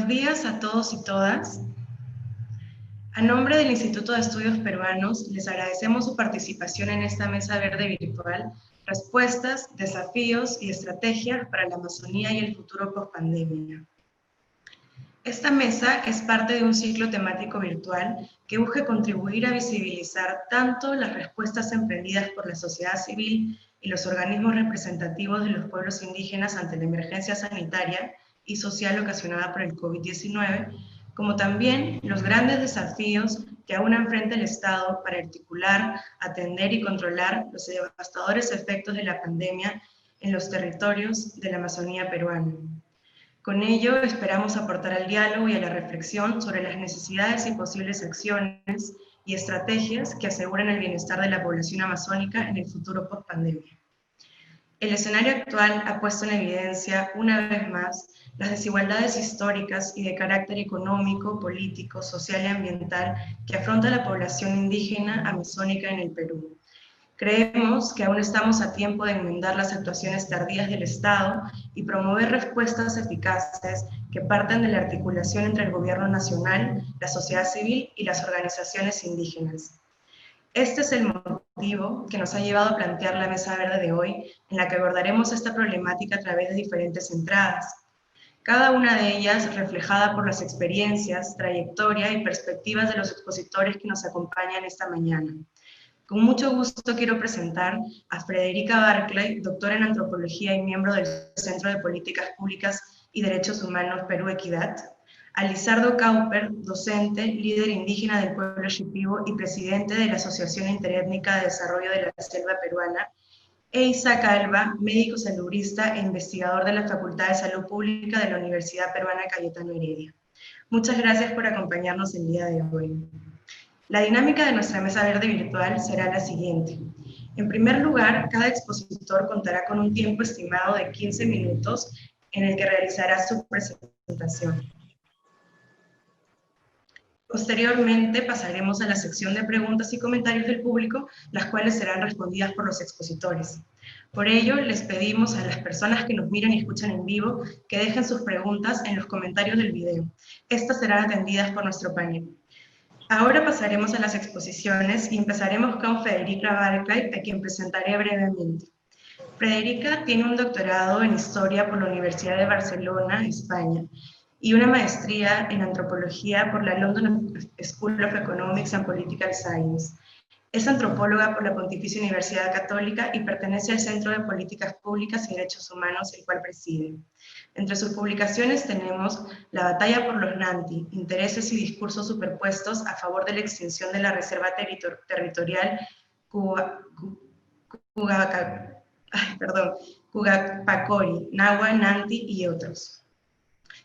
días a todos y todas. A nombre del Instituto de Estudios Peruanos, les agradecemos su participación en esta mesa verde virtual, Respuestas, Desafíos y Estrategias para la Amazonía y el Futuro Postpandemia. Esta mesa es parte de un ciclo temático virtual que busca contribuir a visibilizar tanto las respuestas emprendidas por la sociedad civil y los organismos representativos de los pueblos indígenas ante la emergencia sanitaria y social ocasionada por el COVID-19, como también los grandes desafíos que aún enfrenta el Estado para articular, atender y controlar los devastadores efectos de la pandemia en los territorios de la Amazonía peruana. Con ello, esperamos aportar al diálogo y a la reflexión sobre las necesidades y posibles acciones y estrategias que aseguren el bienestar de la población amazónica en el futuro post-pandemia. El escenario actual ha puesto en evidencia, una vez más, las desigualdades históricas y de carácter económico, político, social y ambiental que afronta la población indígena amazónica en el Perú. Creemos que aún estamos a tiempo de enmendar las actuaciones tardías del Estado y promover respuestas eficaces que partan de la articulación entre el gobierno nacional, la sociedad civil y las organizaciones indígenas. Este es el motivo que nos ha llevado a plantear la mesa verde de hoy, en la que abordaremos esta problemática a través de diferentes entradas, cada una de ellas reflejada por las experiencias, trayectoria y perspectivas de los expositores que nos acompañan esta mañana. Con mucho gusto quiero presentar a Frederica Barclay, doctora en Antropología y miembro del Centro de Políticas Públicas y Derechos Humanos Perú Equidad, a Lizardo Cauper, docente, líder indígena del pueblo Shipibo y presidente de la Asociación Interétnica de Desarrollo de la Selva Peruana, e Isaac Alba, médico salubrista e investigador de la Facultad de Salud Pública de la Universidad Peruana Cayetano Heredia. Muchas gracias por acompañarnos el día de hoy. La dinámica de nuestra mesa verde virtual será la siguiente. En primer lugar, cada expositor contará con un tiempo estimado de 15 minutos en el que realizará su presentación. Posteriormente pasaremos a la sección de preguntas y comentarios del público, las cuales serán respondidas por los expositores. Por ello, les pedimos a las personas que nos miran y escuchan en vivo que dejen sus preguntas en los comentarios del video. Estas serán atendidas por nuestro panel. Ahora pasaremos a las exposiciones y empezaremos con Frederica Barclay, a quien presentaré brevemente. Frederica tiene un doctorado en Historia por la Universidad de Barcelona, España, y una maestría en Antropología por la London School of Economics and Political Science. Es antropóloga por la Pontificia Universidad Católica y pertenece al Centro de Políticas Públicas y Derechos Humanos, el cual preside. Entre sus publicaciones tenemos La batalla por los Nanti, intereses y discursos superpuestos a favor de la extinción de la Reserva Territorial Cugapacori, Nahua, Nanti y otros,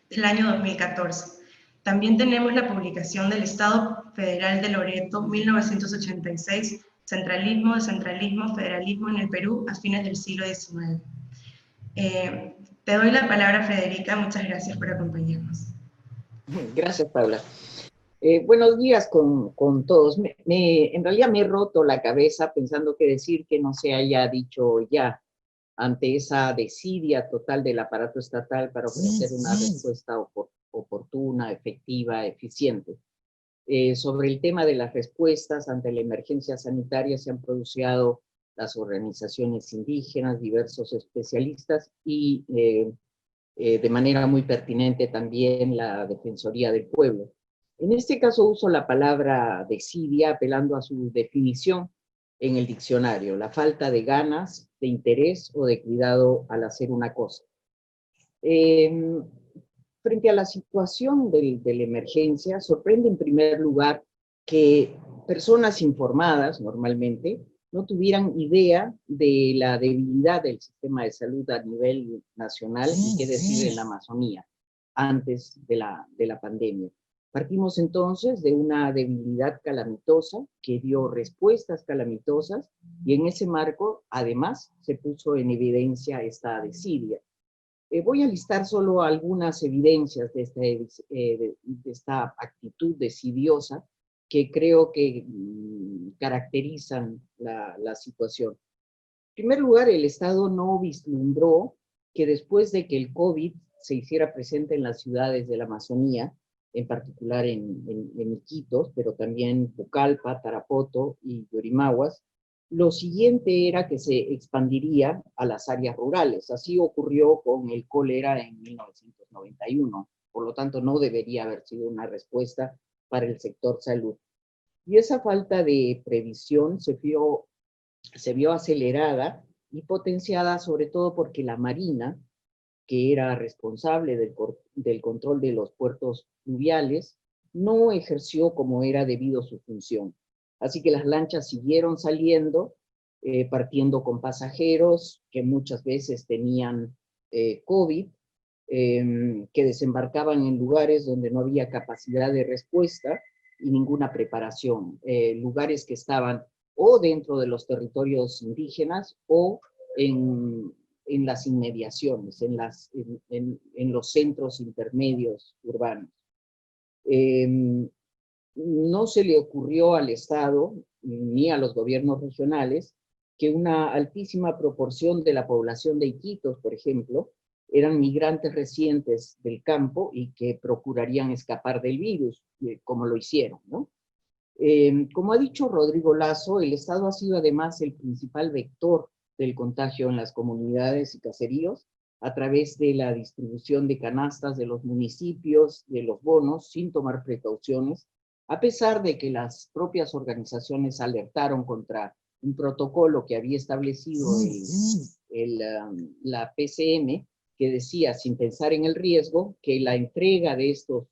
del año 2014. También tenemos la publicación del Estado Federal de Loreto, 1986, Centralismo, Descentralismo, Federalismo en el Perú a fines del siglo XIX. Te doy la palabra, Frederica. Muchas gracias por acompañarnos. Gracias, Paula. Buenos días con todos. En realidad me he roto la cabeza pensando qué decir que no se haya dicho ya ante esa desidia total del aparato estatal para ofrecer una respuesta oportuna, efectiva, eficiente. Sobre el tema de las respuestas ante la emergencia sanitaria se han pronunciado las organizaciones indígenas, diversos especialistas y de manera muy pertinente también la Defensoría del Pueblo. En este caso uso la palabra desidia apelando a su definición en el diccionario, la falta de ganas, de interés o de cuidado al hacer una cosa. Frente a la situación de la emergencia, sorprende en primer lugar que personas informadas normalmente no tuvieran idea de la debilidad del sistema de salud a nivel nacional y qué decir en la Amazonía antes de la pandemia. Partimos entonces de una debilidad calamitosa que dio respuestas calamitosas y en ese marco además se puso en evidencia esta desidia. Voy a listar solo algunas evidencias de esta actitud desidiosa que creo que caracterizan la situación. En primer lugar, el Estado no vislumbró que después de que el COVID se hiciera presente en las ciudades de la Amazonía, en particular en Iquitos, pero también Pucallpa, Tarapoto y Yurimaguas. Lo siguiente era que se expandiría a las áreas rurales. Así ocurrió con el cólera en 1991. Por lo tanto, no debería haber sido una respuesta para el sector salud. Y esa falta de previsión se vio acelerada y potenciada sobre todo porque la Marina, que era responsable del control de los puertos fluviales, no ejerció como era debido su función. Así que las lanchas siguieron saliendo, partiendo con pasajeros que muchas veces tenían COVID, que desembarcaban en lugares donde no había capacidad de respuesta y ninguna preparación, lugares que estaban o dentro de los territorios indígenas o en las inmediaciones, en los centros intermedios urbanos. No se le ocurrió al Estado ni a los gobiernos regionales que una altísima proporción de la población de Iquitos, por ejemplo, eran migrantes recientes del campo y que procurarían escapar del virus, como lo hicieron, ¿no? Como ha dicho Rodrigo Lazo, el Estado ha sido además el principal vector del contagio en las comunidades y caseríos a través de la distribución de canastas de los municipios, de los bonos, sin tomar precauciones, a pesar de que las propias organizaciones alertaron contra un protocolo que había establecido la PCM, que decía, sin pensar en el riesgo, que la entrega de estos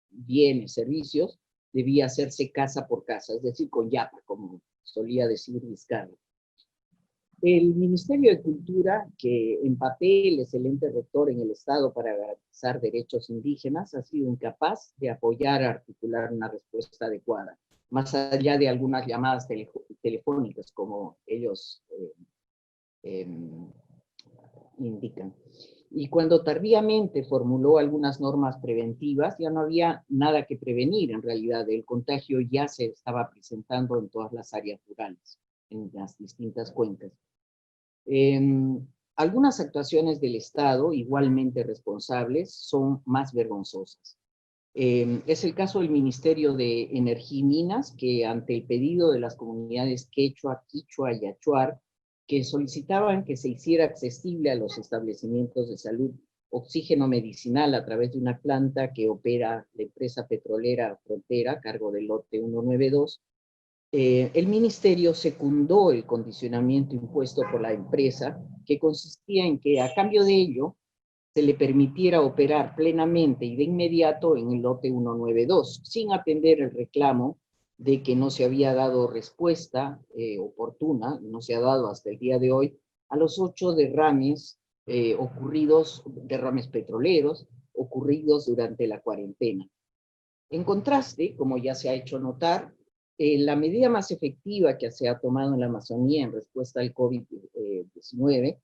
bienes, servicios, debía hacerse casa por casa, es decir, con yapa, como solía decir Vizcarra. El Ministerio de Cultura, que en papel es el ente rector en el Estado para garantizar derechos indígenas, ha sido incapaz de apoyar a articular una respuesta adecuada, más allá de algunas llamadas telefónicas, como ellos indican. Y cuando tardíamente formuló algunas normas preventivas, ya no había nada que prevenir. En realidad, el contagio ya se estaba presentando en todas las áreas rurales, en las distintas cuencas. Algunas actuaciones del Estado, igualmente responsables, son más vergonzosas. Es el caso del Ministerio de Energía y Minas, que ante el pedido de las comunidades quechua, quichua y achuar, que solicitaban que se hiciera accesible a los establecimientos de salud oxígeno medicinal a través de una planta que opera la empresa petrolera Frontera, a cargo del lote 192, el ministerio secundó el condicionamiento impuesto por la empresa, que consistía en que a cambio de ello se le permitiera operar plenamente y de inmediato en el lote 192, sin atender el reclamo de que no se había dado respuesta oportuna, no se ha dado hasta el día de hoy, a los 8 derrames derrames petroleros, ocurridos durante la cuarentena. En contraste, como ya se ha hecho notar, la medida más efectiva que se ha tomado en la Amazonía en respuesta al COVID-19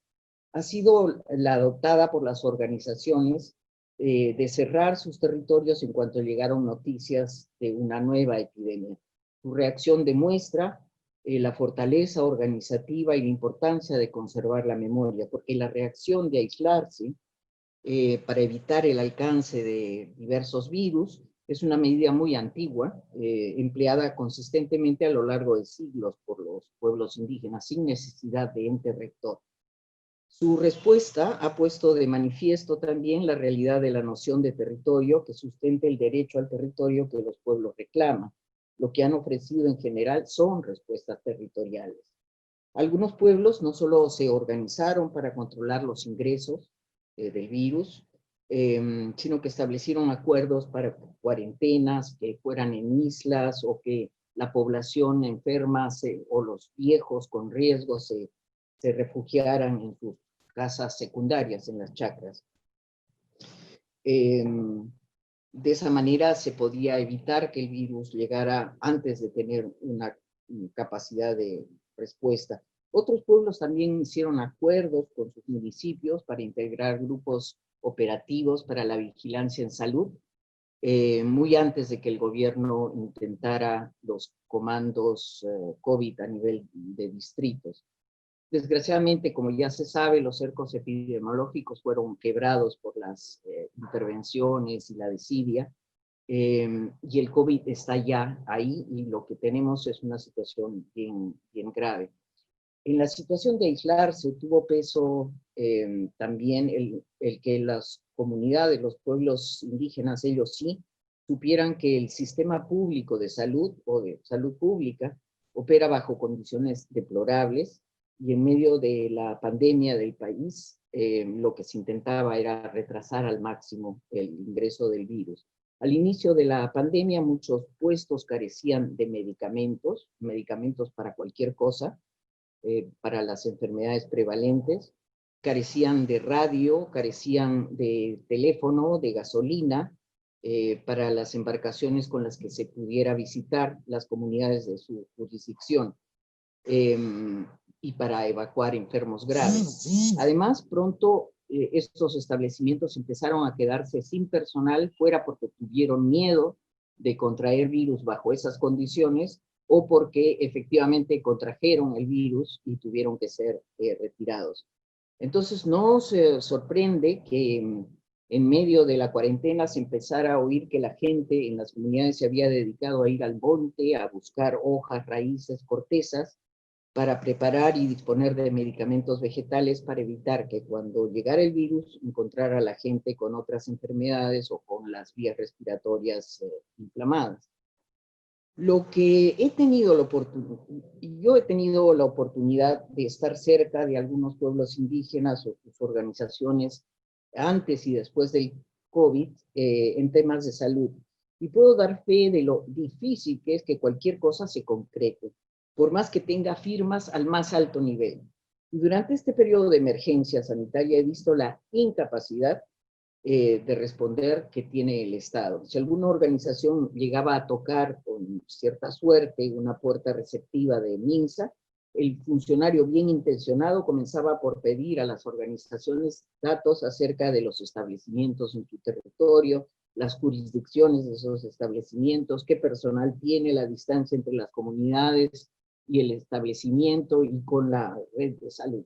ha sido la adoptada por las organizaciones de cerrar sus territorios en cuanto llegaron noticias de una nueva epidemia. Su reacción demuestra la fortaleza organizativa y la importancia de conservar la memoria, porque la reacción de aislarse para evitar el alcance de diversos virus es una medida muy antigua, empleada consistentemente a lo largo de siglos por los pueblos indígenas, sin necesidad de ente rector. Su respuesta ha puesto de manifiesto también la realidad de la noción de territorio que sustenta el derecho al territorio que los pueblos reclaman. Lo que han ofrecido en general son respuestas territoriales. Algunos pueblos no solo se organizaron para controlar los ingresos del virus, sino que establecieron acuerdos para cuarentenas que fueran en islas o que la población enferma o los viejos con riesgo se refugiaran en sus casas secundarias, en las chacras. De esa manera se podía evitar que el virus llegara antes de tener una capacidad de respuesta. Otros pueblos también hicieron acuerdos con sus municipios para integrar grupos operativos para la vigilancia en salud, muy antes de que el gobierno intentara los comandos COVID a nivel de distritos. Desgraciadamente, como ya se sabe, los cercos epidemiológicos fueron quebrados por las intervenciones y la desidia, y el COVID está ya ahí y lo que tenemos es una situación bien grave. En la situación de aislarse tuvo peso también el que las comunidades, los pueblos indígenas, ellos sí, supieran que el sistema público de salud o de salud pública opera bajo condiciones deplorables y en medio de la pandemia del país, lo que se intentaba era retrasar al máximo el ingreso del virus. Al inicio de la pandemia, muchos puestos carecían de medicamentos, medicamentos para cualquier cosa, para las enfermedades prevalentes, carecían de radio, carecían de teléfono, de gasolina, para las embarcaciones con las que se pudiera visitar las comunidades de su jurisdicción, eh, y para evacuar enfermos graves. Además, pronto estos establecimientos empezaron a quedarse sin personal, fuera porque tuvieron miedo de contraer virus bajo esas condiciones, o porque efectivamente contrajeron el virus y tuvieron que ser retirados. Entonces, no se sorprende que en medio de la cuarentena se empezara a oír que la gente en las comunidades se había dedicado a ir al monte, a buscar hojas, raíces, cortezas, para preparar y disponer de medicamentos vegetales para evitar que cuando llegara el virus encontrara a la gente con otras enfermedades o con las vías respiratorias inflamadas. Lo que he tenido yo he tenido la oportunidad de estar cerca de algunos pueblos indígenas o sus organizaciones antes y después del COVID en temas de salud. Y puedo dar fe de lo difícil que es que cualquier cosa se concrete, por más que tenga firmas al más alto nivel. Y durante este periodo de emergencia sanitaria he visto la incapacidad de responder que tiene el Estado. Si alguna organización llegaba a tocar con cierta suerte una puerta receptiva de MINSA, el funcionario bien intencionado comenzaba por pedir a las organizaciones datos acerca de los establecimientos en su territorio, las jurisdicciones de esos establecimientos, qué personal tiene, la distancia entre las comunidades y el establecimiento y con la red de salud.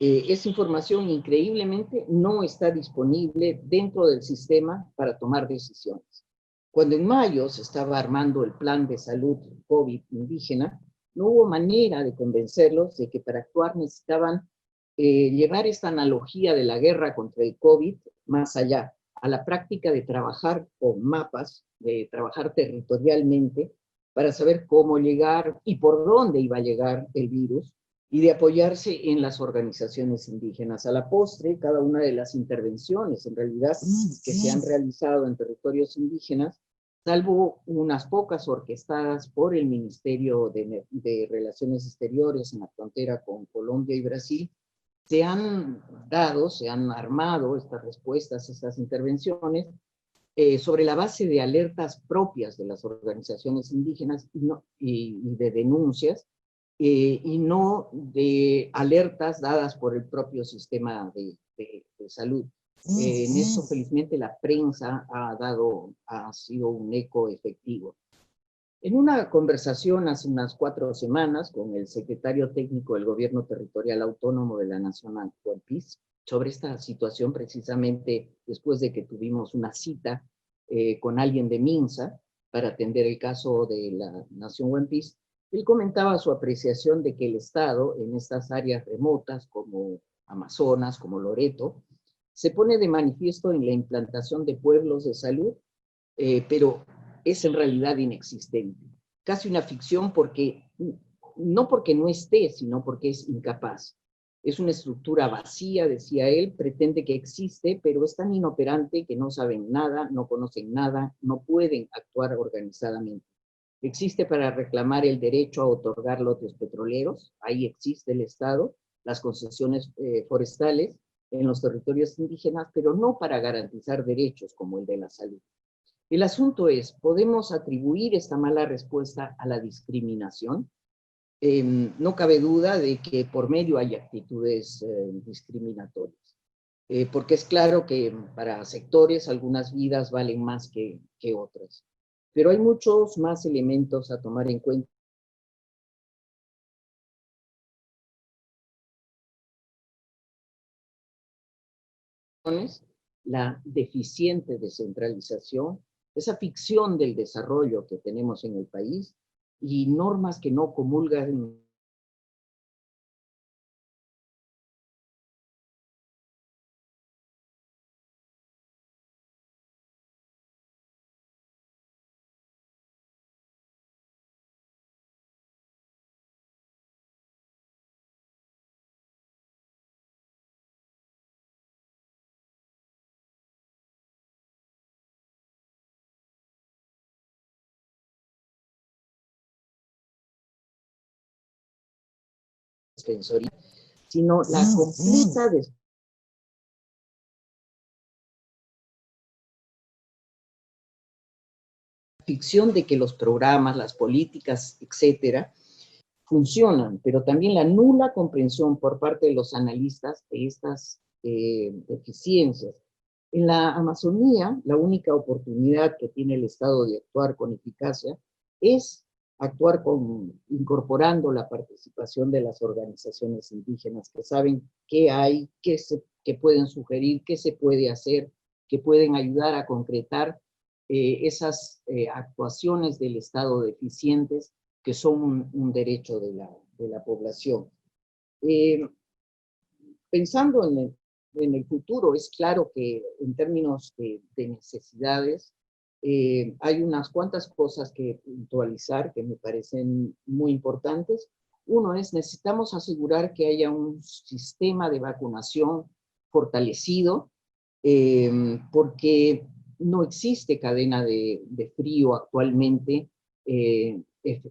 Esa información increíblemente no está disponible dentro del sistema para tomar decisiones. Cuando en mayo se estaba armando el plan de salud COVID indígena, no hubo manera de convencerlos de que para actuar necesitaban llevar esta analogía de la guerra contra el COVID más allá, a la práctica de trabajar con mapas, de trabajar territorialmente para saber cómo llegar y por dónde iba a llegar el virus, y de apoyarse en las organizaciones indígenas. A la postre, cada una de las intervenciones, en realidad, que se han realizado en territorios indígenas, salvo unas pocas orquestadas por el Ministerio de Relaciones Exteriores en la frontera con Colombia y Brasil, se han armado estas respuestas, estas intervenciones, sobre la base de alertas propias de las organizaciones indígenas y de denuncias, y no de alertas dadas por el propio sistema de salud. En eso, felizmente, la prensa ha sido un eco efectivo. En una conversación hace unas 4 semanas con el secretario técnico del Gobierno Territorial Autónomo de la Nacional, Juan Piz, sobre esta situación, precisamente después de que tuvimos una cita con alguien de MINSA para atender el caso de la Nación One Piece, él comentaba su apreciación de que el Estado en estas áreas remotas como Amazonas, como Loreto, se pone de manifiesto en la implantación de pueblos de salud, pero es en realidad inexistente. Casi una ficción no porque no esté, sino porque es incapaz. Es una estructura vacía, decía él, pretende que existe, pero es tan inoperante que no saben nada, no conocen nada, no pueden actuar organizadamente. Existe para reclamar el derecho a otorgar lotes petroleros, ahí existe el Estado, las concesiones forestales en los territorios indígenas, pero no para garantizar derechos como el de la salud. El asunto es, ¿podemos atribuir esta mala respuesta a la discriminación? No cabe duda de que por medio hay actitudes discriminatorias, porque es claro que para sectores algunas vidas valen más que otras, pero hay muchos más elementos a tomar en cuenta la deficiente descentralización, esa ficción del desarrollo que tenemos en el país y normas que no comulgan defensoría, sino la completa ficción de que los programas, las políticas, etcétera, funcionan, pero también la nula comprensión por parte de los analistas de estas deficiencias. En la Amazonía, la única oportunidad que tiene el Estado de actuar con eficacia es actuar incorporando la participación de las organizaciones indígenas que saben qué hay, qué pueden sugerir, qué se puede hacer, que pueden ayudar a concretar esas actuaciones del Estado deficientes que son un derecho de la población. Pensando en el futuro, es claro que en términos de necesidades, hay unas cuantas cosas que puntualizar que me parecen muy importantes. Uno es, necesitamos asegurar que haya un sistema de vacunación fortalecido, porque no existe cadena de frío actualmente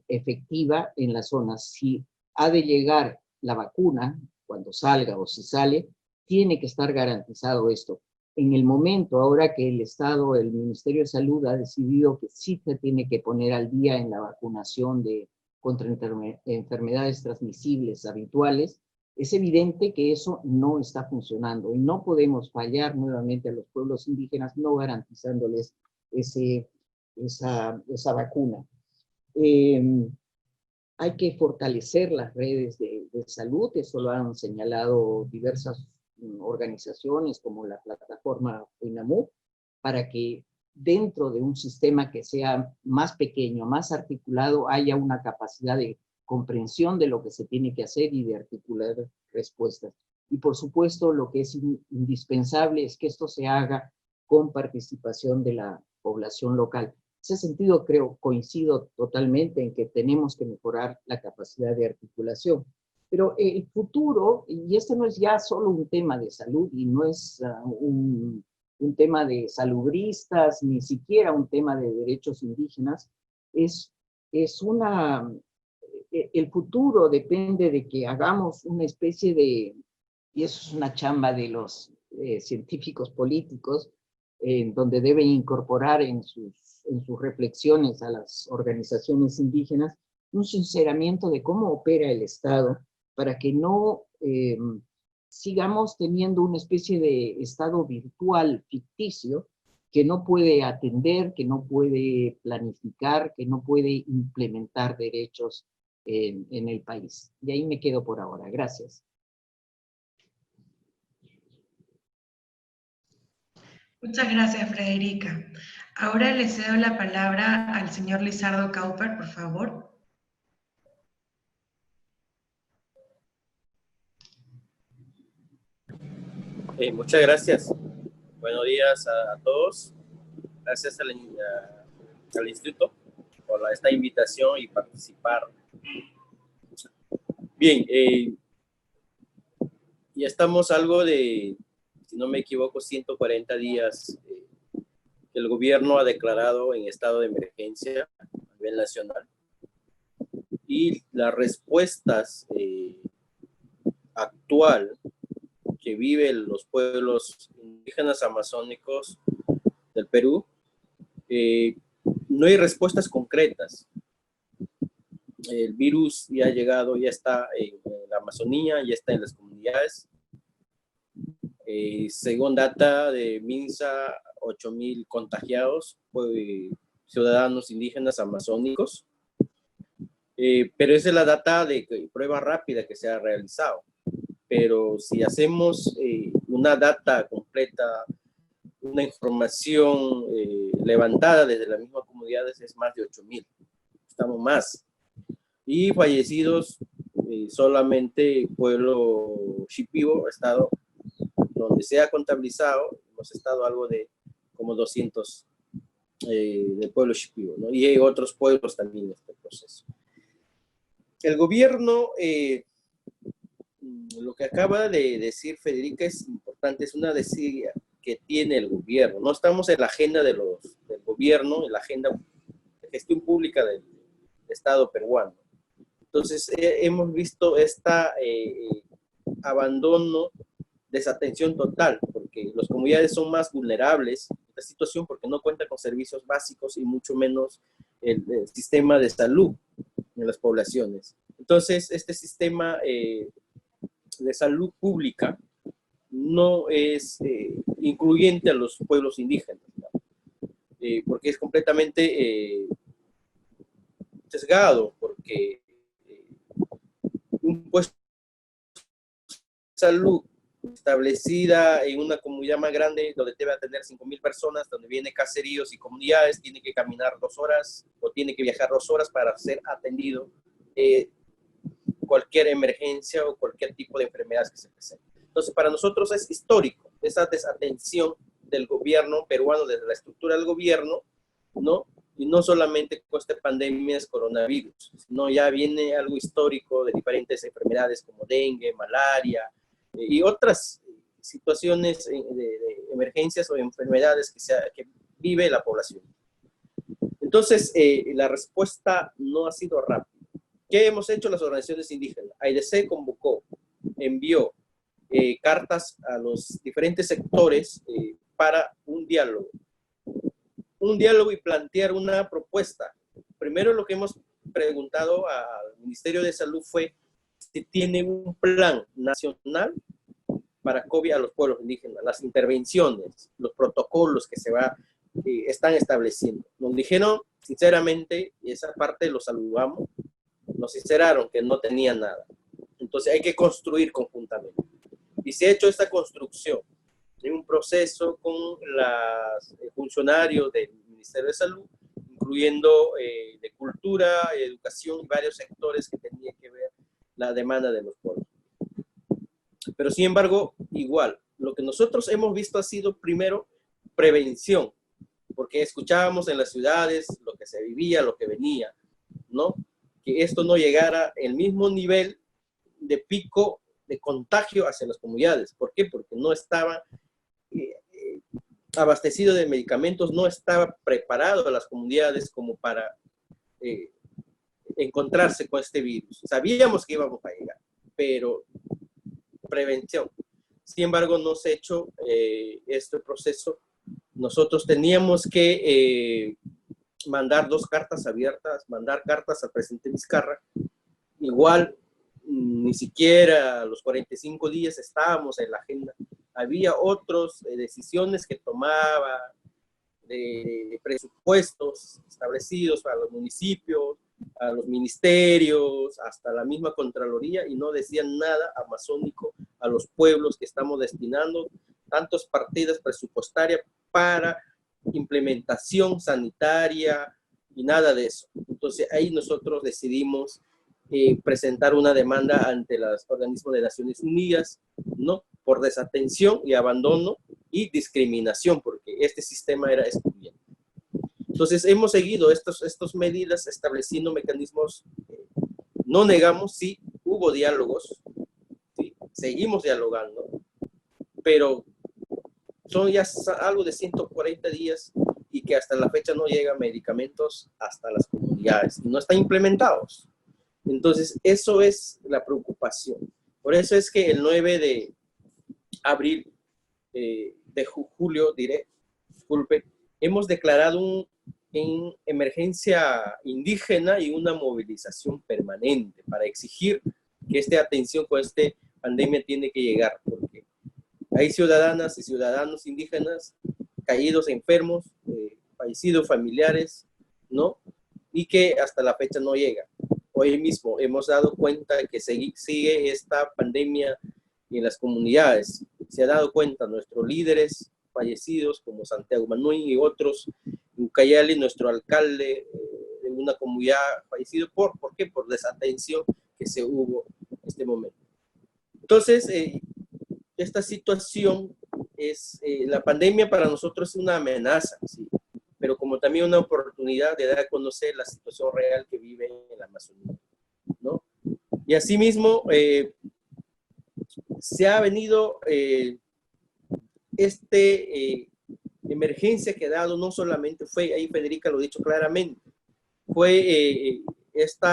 efectiva en las zonas. Si ha de llegar la vacuna, cuando salga o si sale, tiene que estar garantizado esto. En el momento, ahora que el Estado, el Ministerio de Salud ha decidido que sí se tiene que poner al día en la vacunación contra enfermedades transmisibles habituales, es evidente que eso no está funcionando y no podemos fallar nuevamente a los pueblos indígenas no garantizándoles esa vacuna. Hay que fortalecer las redes de salud, eso lo han señalado diversas organizaciones como la plataforma FUINAMU, para que dentro de un sistema que sea más pequeño, más articulado, haya una capacidad de comprensión de lo que se tiene que hacer y de articular respuestas. Y por supuesto, lo que es indispensable es que esto se haga con participación de la población local. En ese sentido, coincido totalmente en que tenemos que mejorar la capacidad de articulación. Pero el futuro, y este no es ya solo un tema de salud, y no es un tema de salubristas, ni siquiera un tema de derechos indígenas, el futuro depende de que hagamos una especie de, y eso es una chamba de los científicos políticos, donde deben incorporar en sus reflexiones a las organizaciones indígenas un sinceramiento de cómo opera el Estado para que no sigamos teniendo una especie de Estado virtual ficticio que no puede atender, que no puede planificar, que no puede implementar derechos en el país. Y ahí me quedo por ahora. Gracias. Muchas gracias, Frederica. Ahora le cedo la palabra al señor Lizardo Cauper, por favor. Muchas gracias. Buenos días a todos. Gracias al Instituto por esta invitación y participar. Bien, ya estamos algo de, si no me equivoco, 140 días que el gobierno ha declarado en estado de emergencia a nivel nacional. Y las respuestas actual que viven los pueblos indígenas amazónicos del Perú, no hay respuestas concretas. El virus ya ha llegado, ya está en la Amazonía, ya está en las comunidades. Según data de MINSA, 8,000 contagiados, ciudadanos indígenas amazónicos. Pero esa es la data de prueba rápida que se ha realizado. Pero si hacemos una data con completa, una información levantada desde las mismas comunidades es más de 8.000. Estamos más. Y fallecidos, solamente pueblo Shipibo, estado donde se ha contabilizado, hemos estado algo de como 200 del pueblo Shipibo, ¿no? Y hay otros pueblos también en este proceso. El gobierno, lo que acaba de decir Federica es importante, es una desidia que tiene el gobierno. No estamos en la agenda del gobierno, en la agenda de gestión pública del Estado peruano. Entonces, hemos visto abandono, desatención total, porque las comunidades son más vulnerables en esta situación porque no cuentan con servicios básicos y mucho menos el sistema de salud en las poblaciones. Entonces, este sistema de salud pública no es incluyente a los pueblos indígenas, ¿no? Porque es completamente sesgado, porque un puesto de salud establecida en una comunidad más grande donde debe atender 5.000 personas, donde viene caseríos y comunidades, tiene que caminar 2 horas o tiene que viajar 2 horas para ser atendido cualquier emergencia o cualquier tipo de enfermedades que se presenten. Entonces, para nosotros es histórico esa desatención del gobierno peruano, desde la estructura del gobierno, ¿no? Y no solamente con esta pandemia es coronavirus, sino ya viene algo histórico de diferentes enfermedades como dengue, malaria y otras situaciones de emergencias o enfermedades que vive la población. Entonces, la respuesta no ha sido rápida. ¿Qué hemos hecho las organizaciones indígenas? AIDC convocó, envió cartas a los diferentes sectores para un diálogo y plantear una propuesta. Primero lo que hemos preguntado al Ministerio de Salud fue si tiene un plan nacional para COVID a los pueblos indígenas, las intervenciones, los protocolos que están estableciendo. Nos dijeron, sinceramente, y esa parte lo saludamos, nos sinceraron que no tenían nada. Entonces hay que construir conjuntamente. Y se ha hecho esta construcción en un proceso con los funcionarios del Ministerio de Salud, incluyendo de cultura, educación y varios sectores que tenían que ver la demanda de los pueblos. Pero sin embargo, igual, lo que nosotros hemos visto ha sido primero prevención, porque escuchábamos en las ciudades lo que se vivía, lo que venía, ¿no? Que esto no llegara al mismo nivel de pico de contagio hacia las comunidades. ¿Por qué? Porque no estaba abastecido de medicamentos, no estaba preparado a las comunidades como para encontrarse con este virus. Sabíamos que íbamos a llegar, pero prevención. Sin embargo, no se ha hecho este proceso. Nosotros teníamos que mandar 2 cartas abiertas, mandar cartas al presidente Vizcarra. Igual, ni siquiera a los 45 días estábamos en la agenda. Había otras decisiones que tomaba, de presupuestos establecidos para los municipios, a los ministerios, hasta la misma Contraloría, y no decían nada amazónico a los pueblos que estamos destinando tantas partidas presupuestarias para implementación sanitaria y nada de eso. Entonces ahí nosotros decidimos presentar una demanda ante los organismos de Naciones Unidas, ¿no? Por desatención y abandono y discriminación, porque este sistema era excluyente. Entonces hemos seguido estas medidas estableciendo mecanismos, no negamos, sí, hubo diálogos, ¿sí? Seguimos dialogando, pero son ya algo de 140 días y que hasta la fecha no llegan medicamentos hasta las comunidades, no están implementados. Entonces, eso es la preocupación. Por eso es que el 9 de abril, de julio, disculpe, hemos declarado en emergencia indígena y una movilización permanente para exigir que esta atención con esta pandemia tiene que llegar, porque hay ciudadanas y ciudadanos indígenas caídos enfermos, fallecidos familiares, ¿no? Y que hasta la fecha no llega. Hoy mismo hemos dado cuenta de que sigue esta pandemia en las comunidades. se ha dado cuenta nuestros líderes fallecidos como Santiago Manuel y otros, Ucayali, nuestro alcalde de una comunidad fallecido. ¿Por qué? Por desatención que se hubo en este momento. Entonces, esta situación es, la pandemia para nosotros es una amenaza, ¿sí? Pero como también una oportunidad de dar a conocer la situación real que vive en la Amazonía, ¿no? Y asimismo, se ha venido emergencia que ha dado, no solamente fue, ahí Federica lo ha dicho claramente, fue este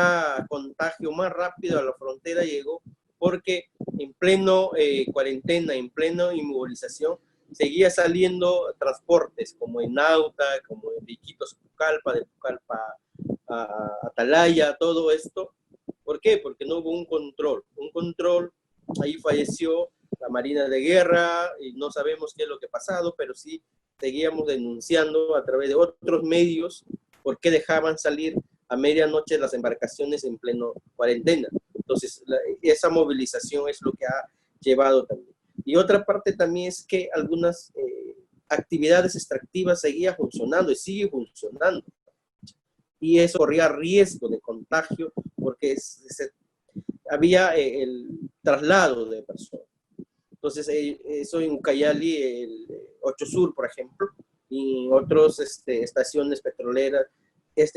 contagio más rápido a la frontera llegó porque en pleno cuarentena, en pleno inmovilización, seguía saliendo transportes como en Nauta, como en Iquitos, Pucallpa, de Pucallpa a Atalaya, todo esto. ¿Por qué? Porque no hubo un control, ahí falleció la Marina de Guerra y no sabemos qué es lo que ha pasado, pero sí seguíamos denunciando a través de otros medios por qué dejaban salir a medianoche las embarcaciones en pleno cuarentena. Entonces, esa movilización es lo que ha llevado también. Y otra parte también es que algunas actividades extractivas seguían funcionando y siguen funcionando. Y eso corría riesgo de contagio porque había el traslado de personas. Entonces, eso en Ucayali, el 8 Sur, por ejemplo, y en otras estaciones petroleras,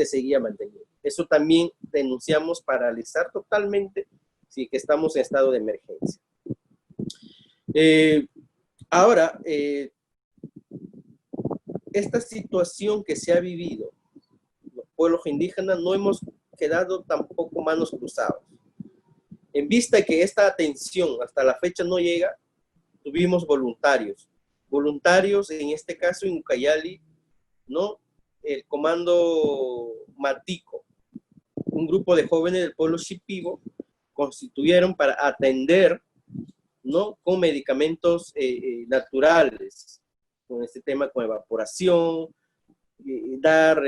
seguía manteniendo. Eso también denunciamos paralizar totalmente si que estamos en estado de emergencia. Ahora, esta situación que se ha vivido, los pueblos indígenas no hemos quedado tampoco manos cruzadas. En vista de que esta atención hasta la fecha no llega, tuvimos voluntarios en este caso en Ucayali, ¿no? El comando Matico, un grupo de jóvenes del pueblo Shipibo, constituyeron para atender, ¿no? Con medicamentos naturales, con este tema con evaporación, dar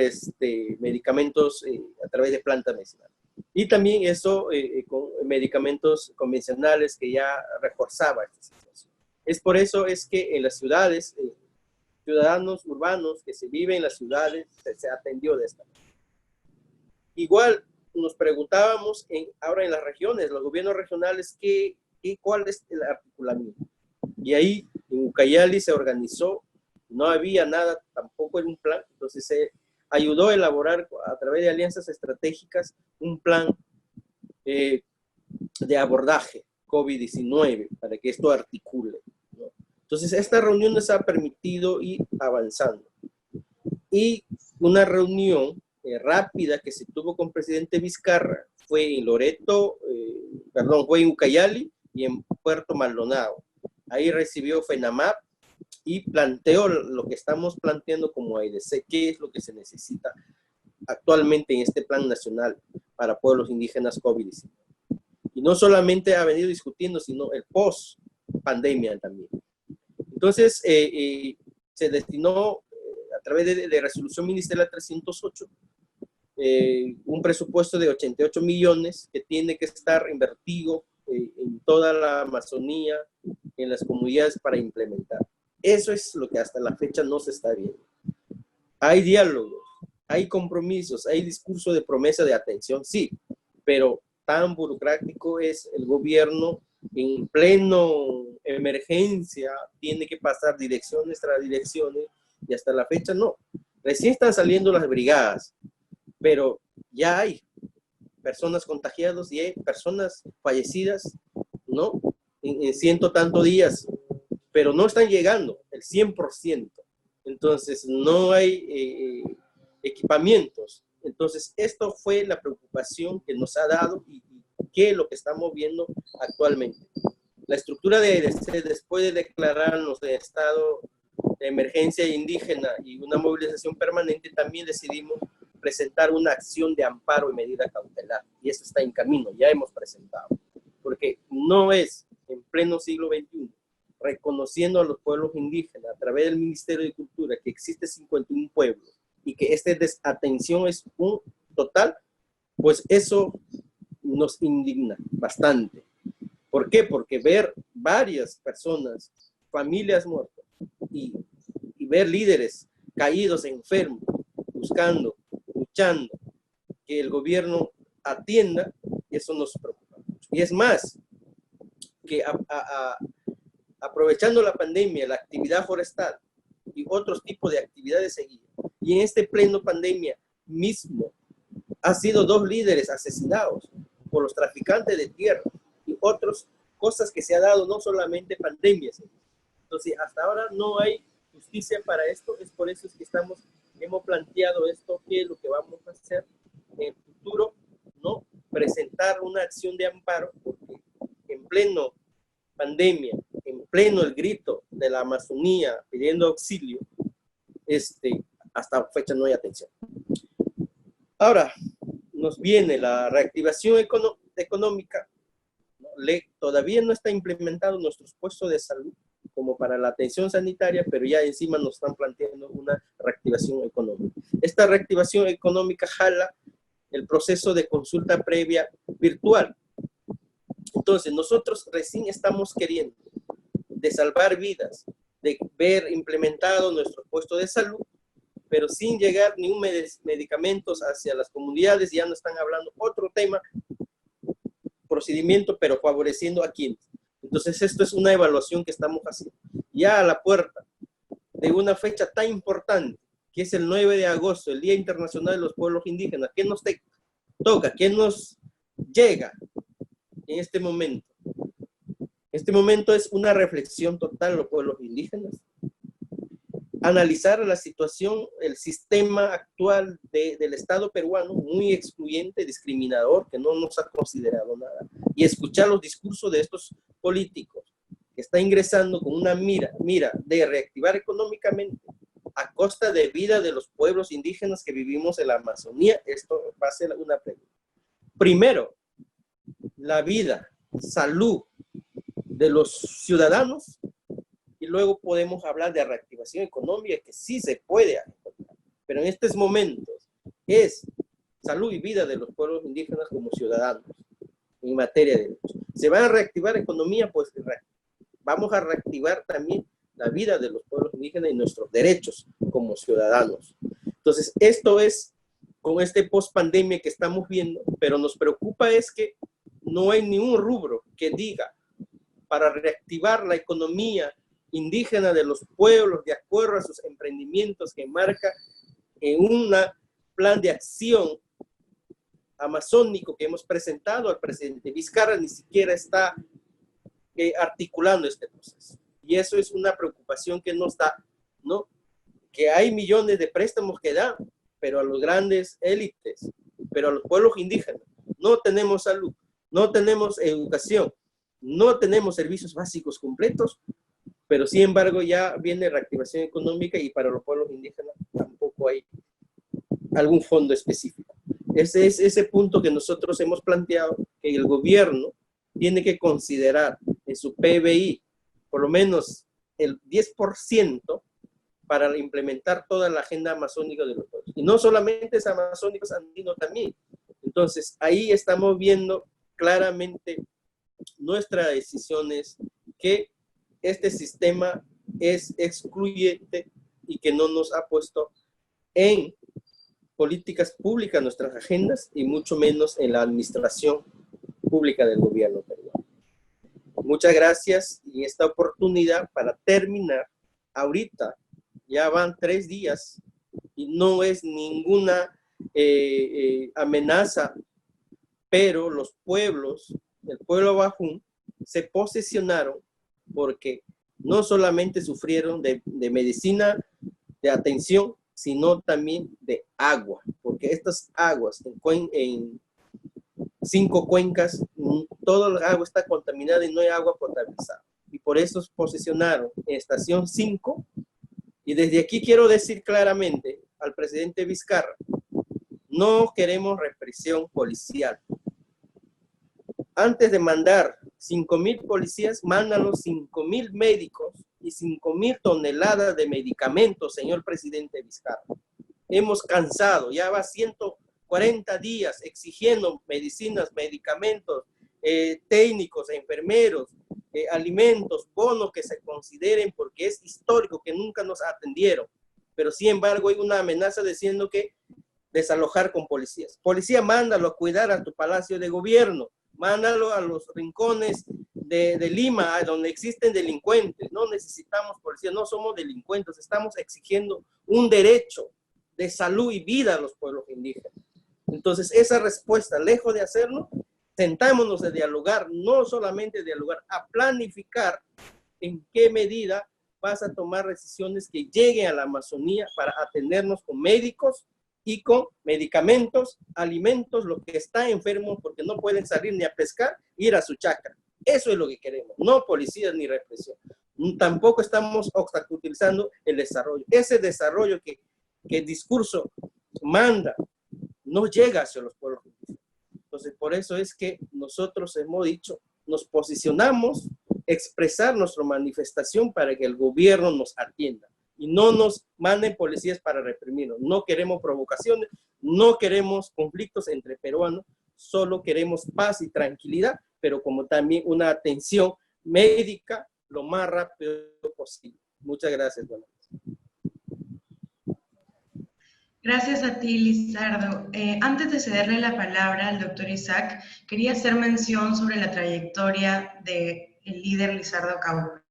medicamentos a través de plantas medicinales. Y también eso con medicamentos convencionales que ya reforzaba esta situación. Es por eso es que en las ciudades, ciudadanos urbanos que se viven en las ciudades, se atendió de esta manera. Igual nos preguntábamos ahora en las regiones, los gobiernos regionales, ¿cuál es el articulamiento? Y ahí en Ucayali se organizó, no había nada tampoco en un plan, entonces se ayudó a elaborar a través de alianzas estratégicas un plan de abordaje COVID-19 para que esto articule, ¿no? Entonces esta reunión nos ha permitido ir avanzando. Y una reunión rápida que se tuvo con el presidente Vizcarra fue en fue en Ucayali y en Puerto Maldonado. Ahí recibió FENAMAP y planteó lo que estamos planteando como AIDC, qué es lo que se necesita actualmente en este plan nacional para pueblos indígenas COVID-19. Y no solamente ha venido discutiendo, sino el post-pandemia también. Entonces, se destinó a través de resolución ministerial 308 un presupuesto de 88 millones que tiene que estar invertido en toda la Amazonía, en las comunidades para implementar. Eso es lo que hasta la fecha no se está viendo. Hay diálogos, hay compromisos, hay discurso de promesa de atención, sí, pero tan burocrático es el gobierno en pleno emergencia, tiene que pasar direcciones tras direcciones y hasta la fecha no. Recién están saliendo las brigadas, pero ya hay personas contagiadas y hay personas fallecidas, ¿no? En ciento tantos días, pero no están llegando el 100%. Entonces, no hay equipamientos. Entonces, esto fue la preocupación que nos ha dado y qué es lo que estamos viendo actualmente. La estructura de AIDC, después de declararnos de estado de emergencia indígena y una movilización permanente, también decidimos presentar una acción de amparo y medida cautelar. Y eso está en camino, ya hemos presentado. Porque no es en pleno siglo XXI, reconociendo a los pueblos indígenas a través del Ministerio de Cultura que existe 51 pueblos y que esta desatención es un total, pues eso nos indigna bastante. ¿Por qué? Porque ver varias personas familias muertas y ver líderes caídos, enfermos, buscando, luchando, que el gobierno atienda, eso nos preocupa mucho. Y es más, que aprovechando la pandemia, la actividad forestal y otros tipos de actividades seguidas, y en este pleno pandemia mismo, ha sido 2 líderes asesinados por los traficantes de tierra y otras cosas que se ha dado, no solamente pandemias. Entonces, hasta ahora no hay justicia para esto, es por eso que hemos planteado esto, que es lo que vamos a hacer en el futuro, ¿no? Presentar una acción de amparo, porque en pleno pandemia, en pleno el grito de la Amazonía pidiendo auxilio, hasta fecha no hay atención. Ahora, nos viene la reactivación económica, ¿no? Todavía no está implementado nuestros puestos de salud como para la atención sanitaria, pero ya encima nos están planteando una reactivación económica. Esta reactivación económica jala el proceso de consulta previa virtual. Entonces, nosotros recién estamos queriendo de salvar vidas, de ver implementado nuestro puesto de salud, pero sin llegar ni un medicamentos hacia las comunidades. Ya no están hablando otro tema, procedimiento, pero favoreciendo a quienes. Entonces, esto es una evaluación que estamos haciendo. Ya a la puerta de una fecha tan importante, que es el 9 de agosto, el Día Internacional de los Pueblos Indígenas, ¿qué nos toca? ¿Qué nos llega en este momento? Este momento es una reflexión total de los pueblos indígenas. Analizar la situación, el sistema actual del Estado peruano, muy excluyente, discriminador, que no nos ha considerado nada, y escuchar los discursos de estos políticos que están ingresando con una mira de reactivar económicamente a costa de vida de los pueblos indígenas que vivimos en la Amazonía. Esto va a ser una pregunta. Primero, la vida, salud de los ciudadanos, y luego podemos hablar de reactivación económica, que sí se puede encontrar. Pero en estos momentos es salud y vida de los pueblos indígenas como ciudadanos en materia de derechos. Se va a reactivar economía, pues vamos a reactivar también la vida de los pueblos indígenas y nuestros derechos como ciudadanos. Entonces, esto es con este post-pandemia que estamos viendo, pero nos preocupa es que no hay ni un rubro que diga para reactivar la economía indígena de los pueblos de acuerdo a sus emprendimientos que marca en un plan de acción amazónico que hemos presentado al presidente Vizcarra. Ni siquiera está articulando este proceso. Y eso es una preocupación que nos da, ¿no? Que hay millones de préstamos que dan, pero a los grandes élites, pero a los pueblos indígenas no tenemos salud, no tenemos educación, no tenemos servicios básicos completos, pero sin embargo ya viene reactivación económica y para los pueblos indígenas tampoco hay algún fondo específico. Ese es ese punto que nosotros hemos planteado, que el gobierno tiene que considerar en su PBI por lo menos el 10% para implementar toda la agenda amazónica de los pueblos. Y no solamente es amazónico, es andino también. Entonces, ahí estamos viendo claramente nuestra decisión es que este sistema es excluyente y que no nos ha puesto en políticas públicas nuestras agendas y mucho menos en la administración pública del gobierno peruano. Muchas gracias y esta oportunidad para terminar. Ahorita ya van 3 días y no es ninguna amenaza, pero los pueblos, el pueblo Bajún, se posicionaron porque no solamente sufrieron de medicina, de atención, sino también de agua, porque estas aguas en 5 cuencas, toda el agua está contaminada y no hay agua potabilizada. Y por eso se posicionaron en estación 5. Y desde aquí quiero decir claramente al presidente Vizcarra, no queremos represión policial. Antes de mandar 5,000 policías, mándanos 5,000 médicos y 5,000 toneladas de medicamentos, señor presidente Vizcarra. Hemos cansado, ya va 140 días exigiendo medicinas, medicamentos, técnicos, enfermeros, alimentos, bonos que se consideren, porque es histórico que nunca nos atendieron, pero sin embargo hay una amenaza diciendo que desalojar con policías. Policía, mándalo a cuidar a tu palacio de gobierno, mándalo a los rincones de Lima, a donde existen delincuentes. No necesitamos policía, no somos delincuentes, estamos exigiendo un derecho de salud y vida a los pueblos indígenas. Entonces, esa respuesta, lejos de hacerlo, sentámonos a dialogar, no solamente dialogar, a planificar en qué medida vas a tomar decisiones que lleguen a la Amazonía para atendernos con médicos y con medicamentos, alimentos, lo que está enfermo, porque no pueden salir ni a pescar, ir a su chacra. Eso es lo que queremos, no policías ni represión. Tampoco estamos obstaculizando el desarrollo. Ese desarrollo que el discurso manda no llega hacia los pueblos indígenas. Entonces, por eso es que nosotros hemos dicho, nos posicionamos, expresar nuestra manifestación para que el gobierno nos atienda y no nos manden policías para reprimirnos. No queremos provocaciones, no queremos conflictos entre peruanos, solo queremos paz y tranquilidad, pero como también una atención médica lo más rápido posible. Muchas gracias. Buenas noches. Gracias a ti, Lizardo. Antes de cederle la palabra al doctor Isaac, quería hacer mención sobre la trayectoria del líder Lizardo Caupa.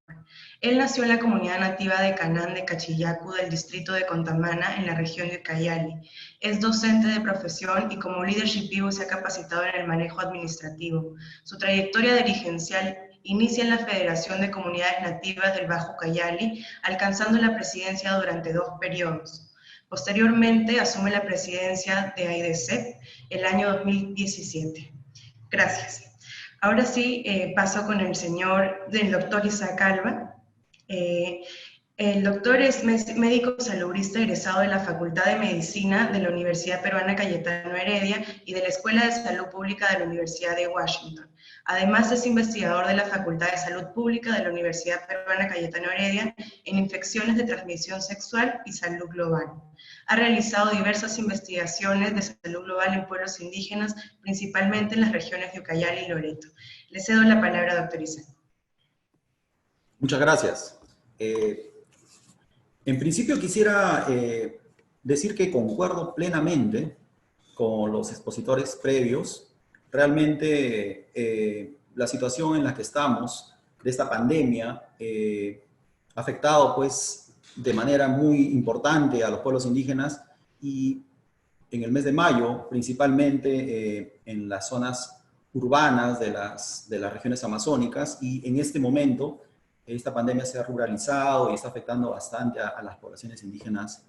Él nació en la comunidad nativa de Canán de Cachillacu, del distrito de Contamana, en la región de Ucayali. Es docente de profesión y como leadership vivo se ha capacitado en el manejo administrativo. Su trayectoria dirigencial inicia en la Federación de Comunidades Nativas del Bajo Ucayali, alcanzando la presidencia durante 2 periodos. Posteriormente asume la presidencia de AIDC el año 2017. Gracias. Ahora sí, paso con el doctor Isaac Alba. El doctor es médico salubrista egresado de la Facultad de Medicina de la Universidad Peruana Cayetano Heredia y de la Escuela de Salud Pública de la Universidad de Washington. Además, es investigador de la Facultad de Salud Pública de la Universidad Peruana Cayetano Heredia en infecciones de transmisión sexual y salud global. Ha realizado diversas investigaciones de salud global en pueblos indígenas, principalmente en las regiones de Ucayali y Loreto. Le cedo la palabra, doctor Isaac. Muchas gracias. En principio quisiera decir que concuerdo plenamente con los expositores previos. Realmente la situación en la que estamos, de esta pandemia, ha afectado pues de manera muy importante a los pueblos indígenas y en el mes de mayo, principalmente en las zonas urbanas de las regiones amazónicas, y en este momento esta pandemia se ha ruralizado y está afectando bastante a las poblaciones indígenas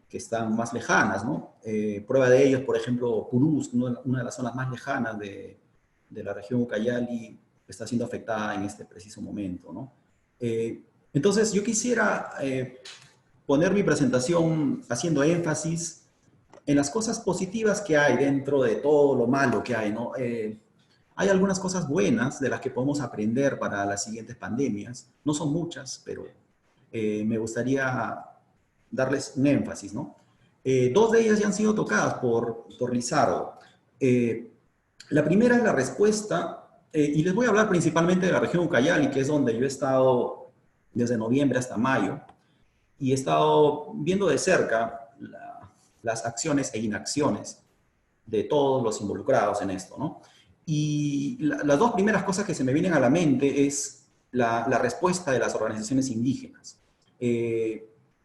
que están más lejanas, ¿no? Prueba de ello, por ejemplo, Purús, una de las zonas más lejanas de la región Ucayali, está siendo afectada en este preciso momento, ¿no? Entonces, yo quisiera poner mi presentación haciendo énfasis en las cosas positivas que hay dentro de todo lo malo que hay, ¿no? Hay algunas cosas buenas de las que podemos aprender para las siguientes pandemias. No son muchas, pero me gustaría darles un énfasis, ¿no? 2 de ellas ya han sido tocadas por Lizardo. La primera es la respuesta, y les voy a hablar principalmente de la región Ucayali, que es donde yo he estado desde noviembre hasta mayo, y he estado viendo de cerca las acciones e inacciones de todos los involucrados en esto, ¿no? Y las 2 primeras cosas que se me vienen a la mente es la respuesta de las organizaciones indígenas.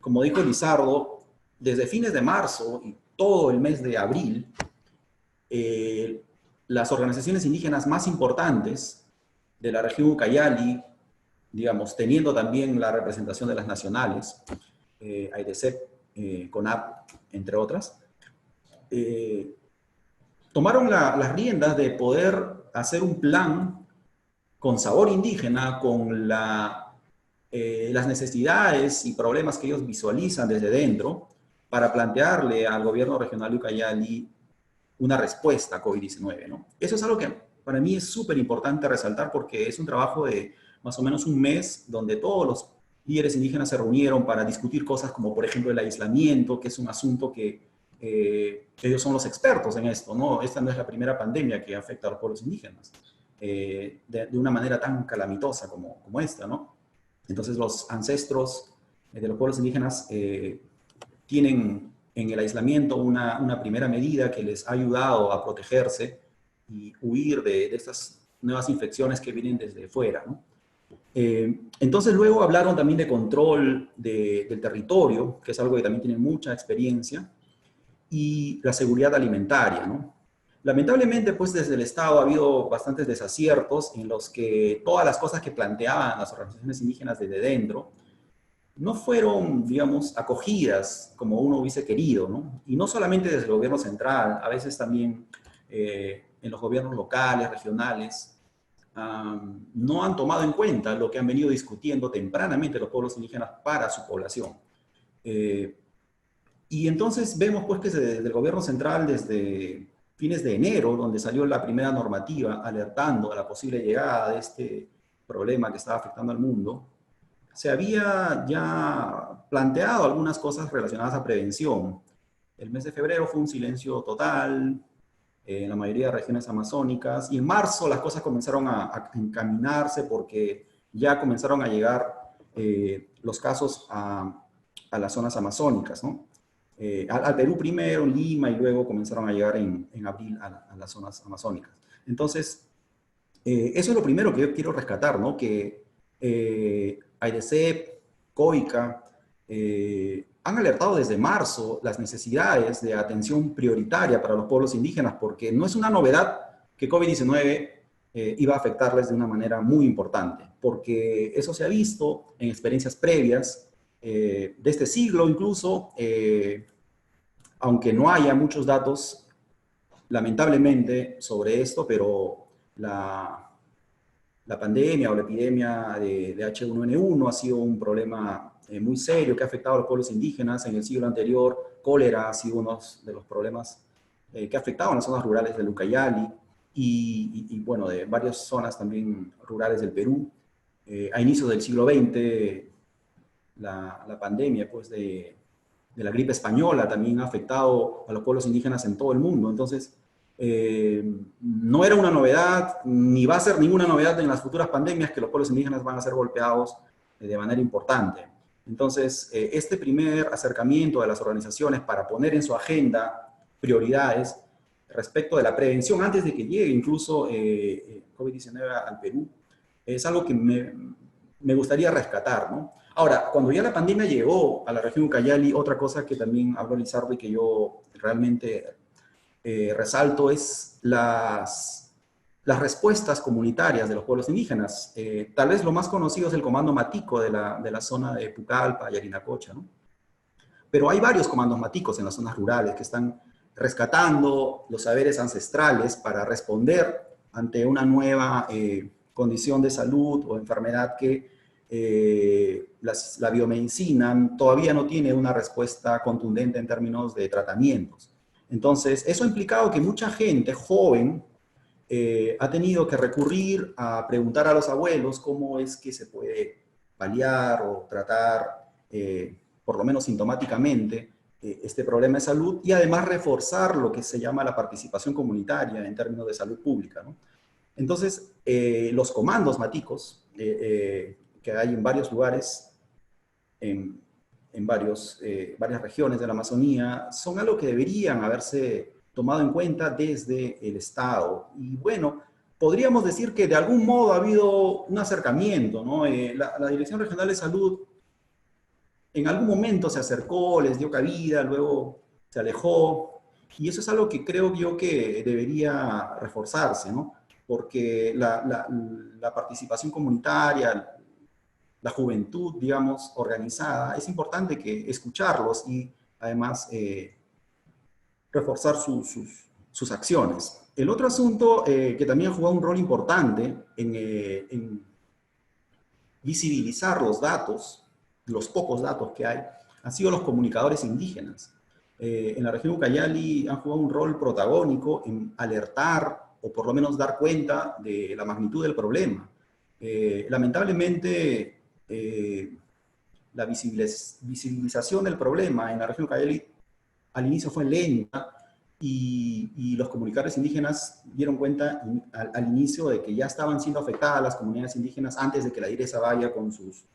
Como dijo Lizardo, desde fines de marzo y todo el mes de abril, las organizaciones indígenas más importantes de la región Ucayali, digamos, teniendo también la representación de las nacionales, AIDC, CONAP, entre otras, tomaron las riendas de poder hacer un plan con sabor indígena, con las necesidades y problemas que ellos visualizan desde dentro, para plantearle al gobierno regional de Ucayali una respuesta a COVID-19, ¿no? Eso es algo que para mí es súper importante resaltar, porque es un trabajo de más o menos un mes, donde todos los líderes indígenas se reunieron para discutir cosas como, por ejemplo, el aislamiento, que es un asunto que ellos son los expertos en esto, ¿no? Esta no es la primera pandemia que afecta a los pueblos indígenas. de una manera tan calamitosa como esta, ¿no? Entonces los ancestros de los pueblos indígenas tienen en el aislamiento una primera medida que les ha ayudado a protegerse y huir de estas nuevas infecciones que vienen desde fuera, ¿no? Entonces luego hablaron también de control del territorio, que es algo que también tienen mucha experiencia, y la seguridad alimentaria, ¿no? Lamentablemente, pues desde el Estado ha habido bastantes desaciertos en los que todas las cosas que planteaban las organizaciones indígenas desde dentro no fueron, digamos, acogidas como uno hubiese querido, ¿no? Y no solamente desde el gobierno central, a veces también en los gobiernos locales, regionales, no han tomado en cuenta lo que han venido discutiendo tempranamente los pueblos indígenas para su población. Y entonces vemos pues que desde el gobierno central, desde fines de enero, donde salió la primera normativa alertando a la posible llegada de este problema que estaba afectando al mundo, se había ya planteado algunas cosas relacionadas a prevención. El mes de febrero fue un silencio total en la mayoría de regiones amazónicas, y en marzo las cosas comenzaron a encaminarse porque ya comenzaron a llegar los casos a las zonas amazónicas, ¿no? Al Perú primero, en Lima, y luego comenzaron a llegar en abril a las zonas amazónicas. Entonces, eso es lo primero que yo quiero rescatar, ¿no? Que AIDESEP, COICA, han alertado desde marzo las necesidades de atención prioritaria para los pueblos indígenas, porque no es una novedad que COVID-19 iba a afectarles de una manera muy importante, porque eso se ha visto en experiencias previas de este siglo incluso, aunque no haya muchos datos, lamentablemente, sobre esto, pero la pandemia o la epidemia de H1N1 ha sido un problema muy serio que ha afectado a los pueblos indígenas. En el siglo anterior, cólera ha sido uno de los problemas que ha afectado a las zonas rurales del Ucayali y bueno, de varias zonas también rurales del Perú. A inicios del siglo XX, la pandemia pues, de la gripe española también ha afectado a los pueblos indígenas en todo el mundo. Entonces, no era una novedad, ni va a ser ninguna novedad en las futuras pandemias que los pueblos indígenas van a ser golpeados de manera importante. Entonces, este primer acercamiento de las organizaciones para poner en su agenda prioridades respecto de la prevención antes de que llegue incluso COVID-19 al Perú, es algo que me gustaría rescatar, ¿no? Ahora, cuando ya la pandemia llegó a la región Ucayali, otra cosa que también habló Lizardo y que yo realmente resalto es las respuestas comunitarias de los pueblos indígenas. Tal vez lo más conocido es el Comando Matico de la zona de Pucallpa y Yarinacocha, ¿no? Pero hay varios comandos maticos en las zonas rurales que están rescatando los saberes ancestrales para responder ante una nueva condición de salud o enfermedad que la biomedicina todavía no tiene una respuesta contundente en términos de tratamientos. Entonces, eso ha implicado que mucha gente joven ha tenido que recurrir a preguntar a los abuelos cómo es que se puede paliar o tratar, por lo menos sintomáticamente, este problema de salud, y además reforzar lo que se llama la participación comunitaria en términos de salud pública, ¿no? Entonces, los comandos maticos, que hay en varios lugares, en varias regiones de la Amazonía, son algo que deberían haberse tomado en cuenta desde el Estado. Y bueno, podríamos decir que de algún modo ha habido un acercamiento, ¿no? La Dirección Regional de Salud en algún momento se acercó, les dio cabida, luego se alejó, y eso es algo que creo yo que debería reforzarse, ¿no? Porque la participación comunitaria, la juventud, digamos, organizada, es importante que escucharlos y además reforzar sus acciones. El otro asunto que también ha jugado un rol importante en visibilizar los datos, los pocos datos que hay, han sido los comunicadores indígenas. En la región Ucayali han jugado un rol protagónico en alertar o por lo menos dar cuenta de la magnitud del problema. Lamentablemente, la visibilización del problema en la región Ucayali al inicio fue lenta y los comunicadores indígenas dieron cuenta al inicio de que ya estaban siendo afectadas las comunidades indígenas antes de que la DIRESA vaya con sus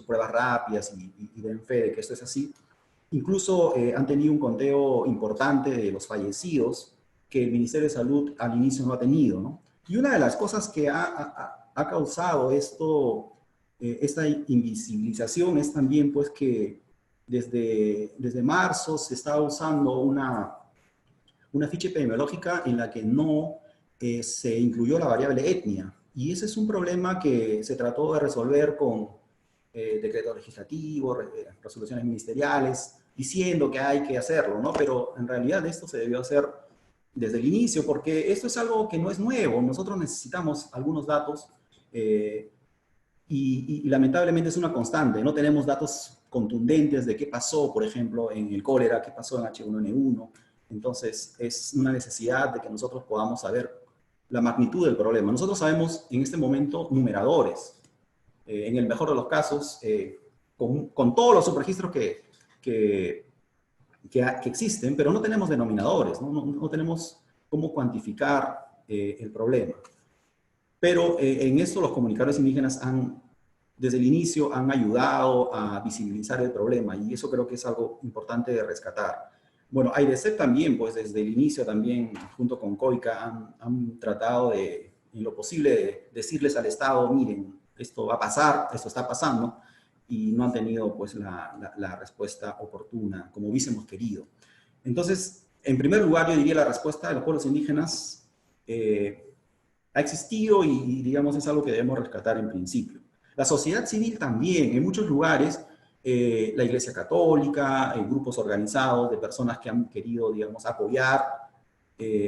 pruebas rápidas y den fe de que esto es así. Incluso han tenido un conteo importante de los fallecidos que el Ministerio de Salud al inicio no ha tenido, ¿no? Y una de las cosas que ha causado esta invisibilización es también pues que desde marzo se está usando una ficha epidemiológica en la que no se incluyó la variable etnia. Y ese es un problema que se trató de resolver con decretos legislativos, resoluciones ministeriales, diciendo que hay que hacerlo, ¿no? Pero en realidad esto se debió hacer desde el inicio, porque esto es algo que no es nuevo. Nosotros necesitamos algunos datos y lamentablemente es una constante. No tenemos datos contundentes de qué pasó, por ejemplo, en el cólera, qué pasó en H1N1. Entonces, es una necesidad de que nosotros podamos saber la magnitud del problema. Nosotros sabemos en este momento numeradores. En el mejor de los casos, con todos los subregistros que existen, pero no tenemos denominadores, no tenemos cómo cuantificar el problema. Pero en esto los comunicadores indígenas desde el inicio han ayudado a visibilizar el problema, y eso creo que es algo importante de rescatar. Bueno, AIDESEP también, pues desde el inicio también, junto con COICA, han tratado en lo posible de decirles al Estado, miren, esto va a pasar, esto está pasando, y no han tenido pues la respuesta oportuna, como hubiésemos querido. Entonces, en primer lugar, yo diría la respuesta de los pueblos indígenas ha existido y digamos es algo que debemos rescatar en principio. La sociedad civil también, en muchos lugares, la Iglesia Católica, grupos organizados de personas que han querido, digamos, apoyar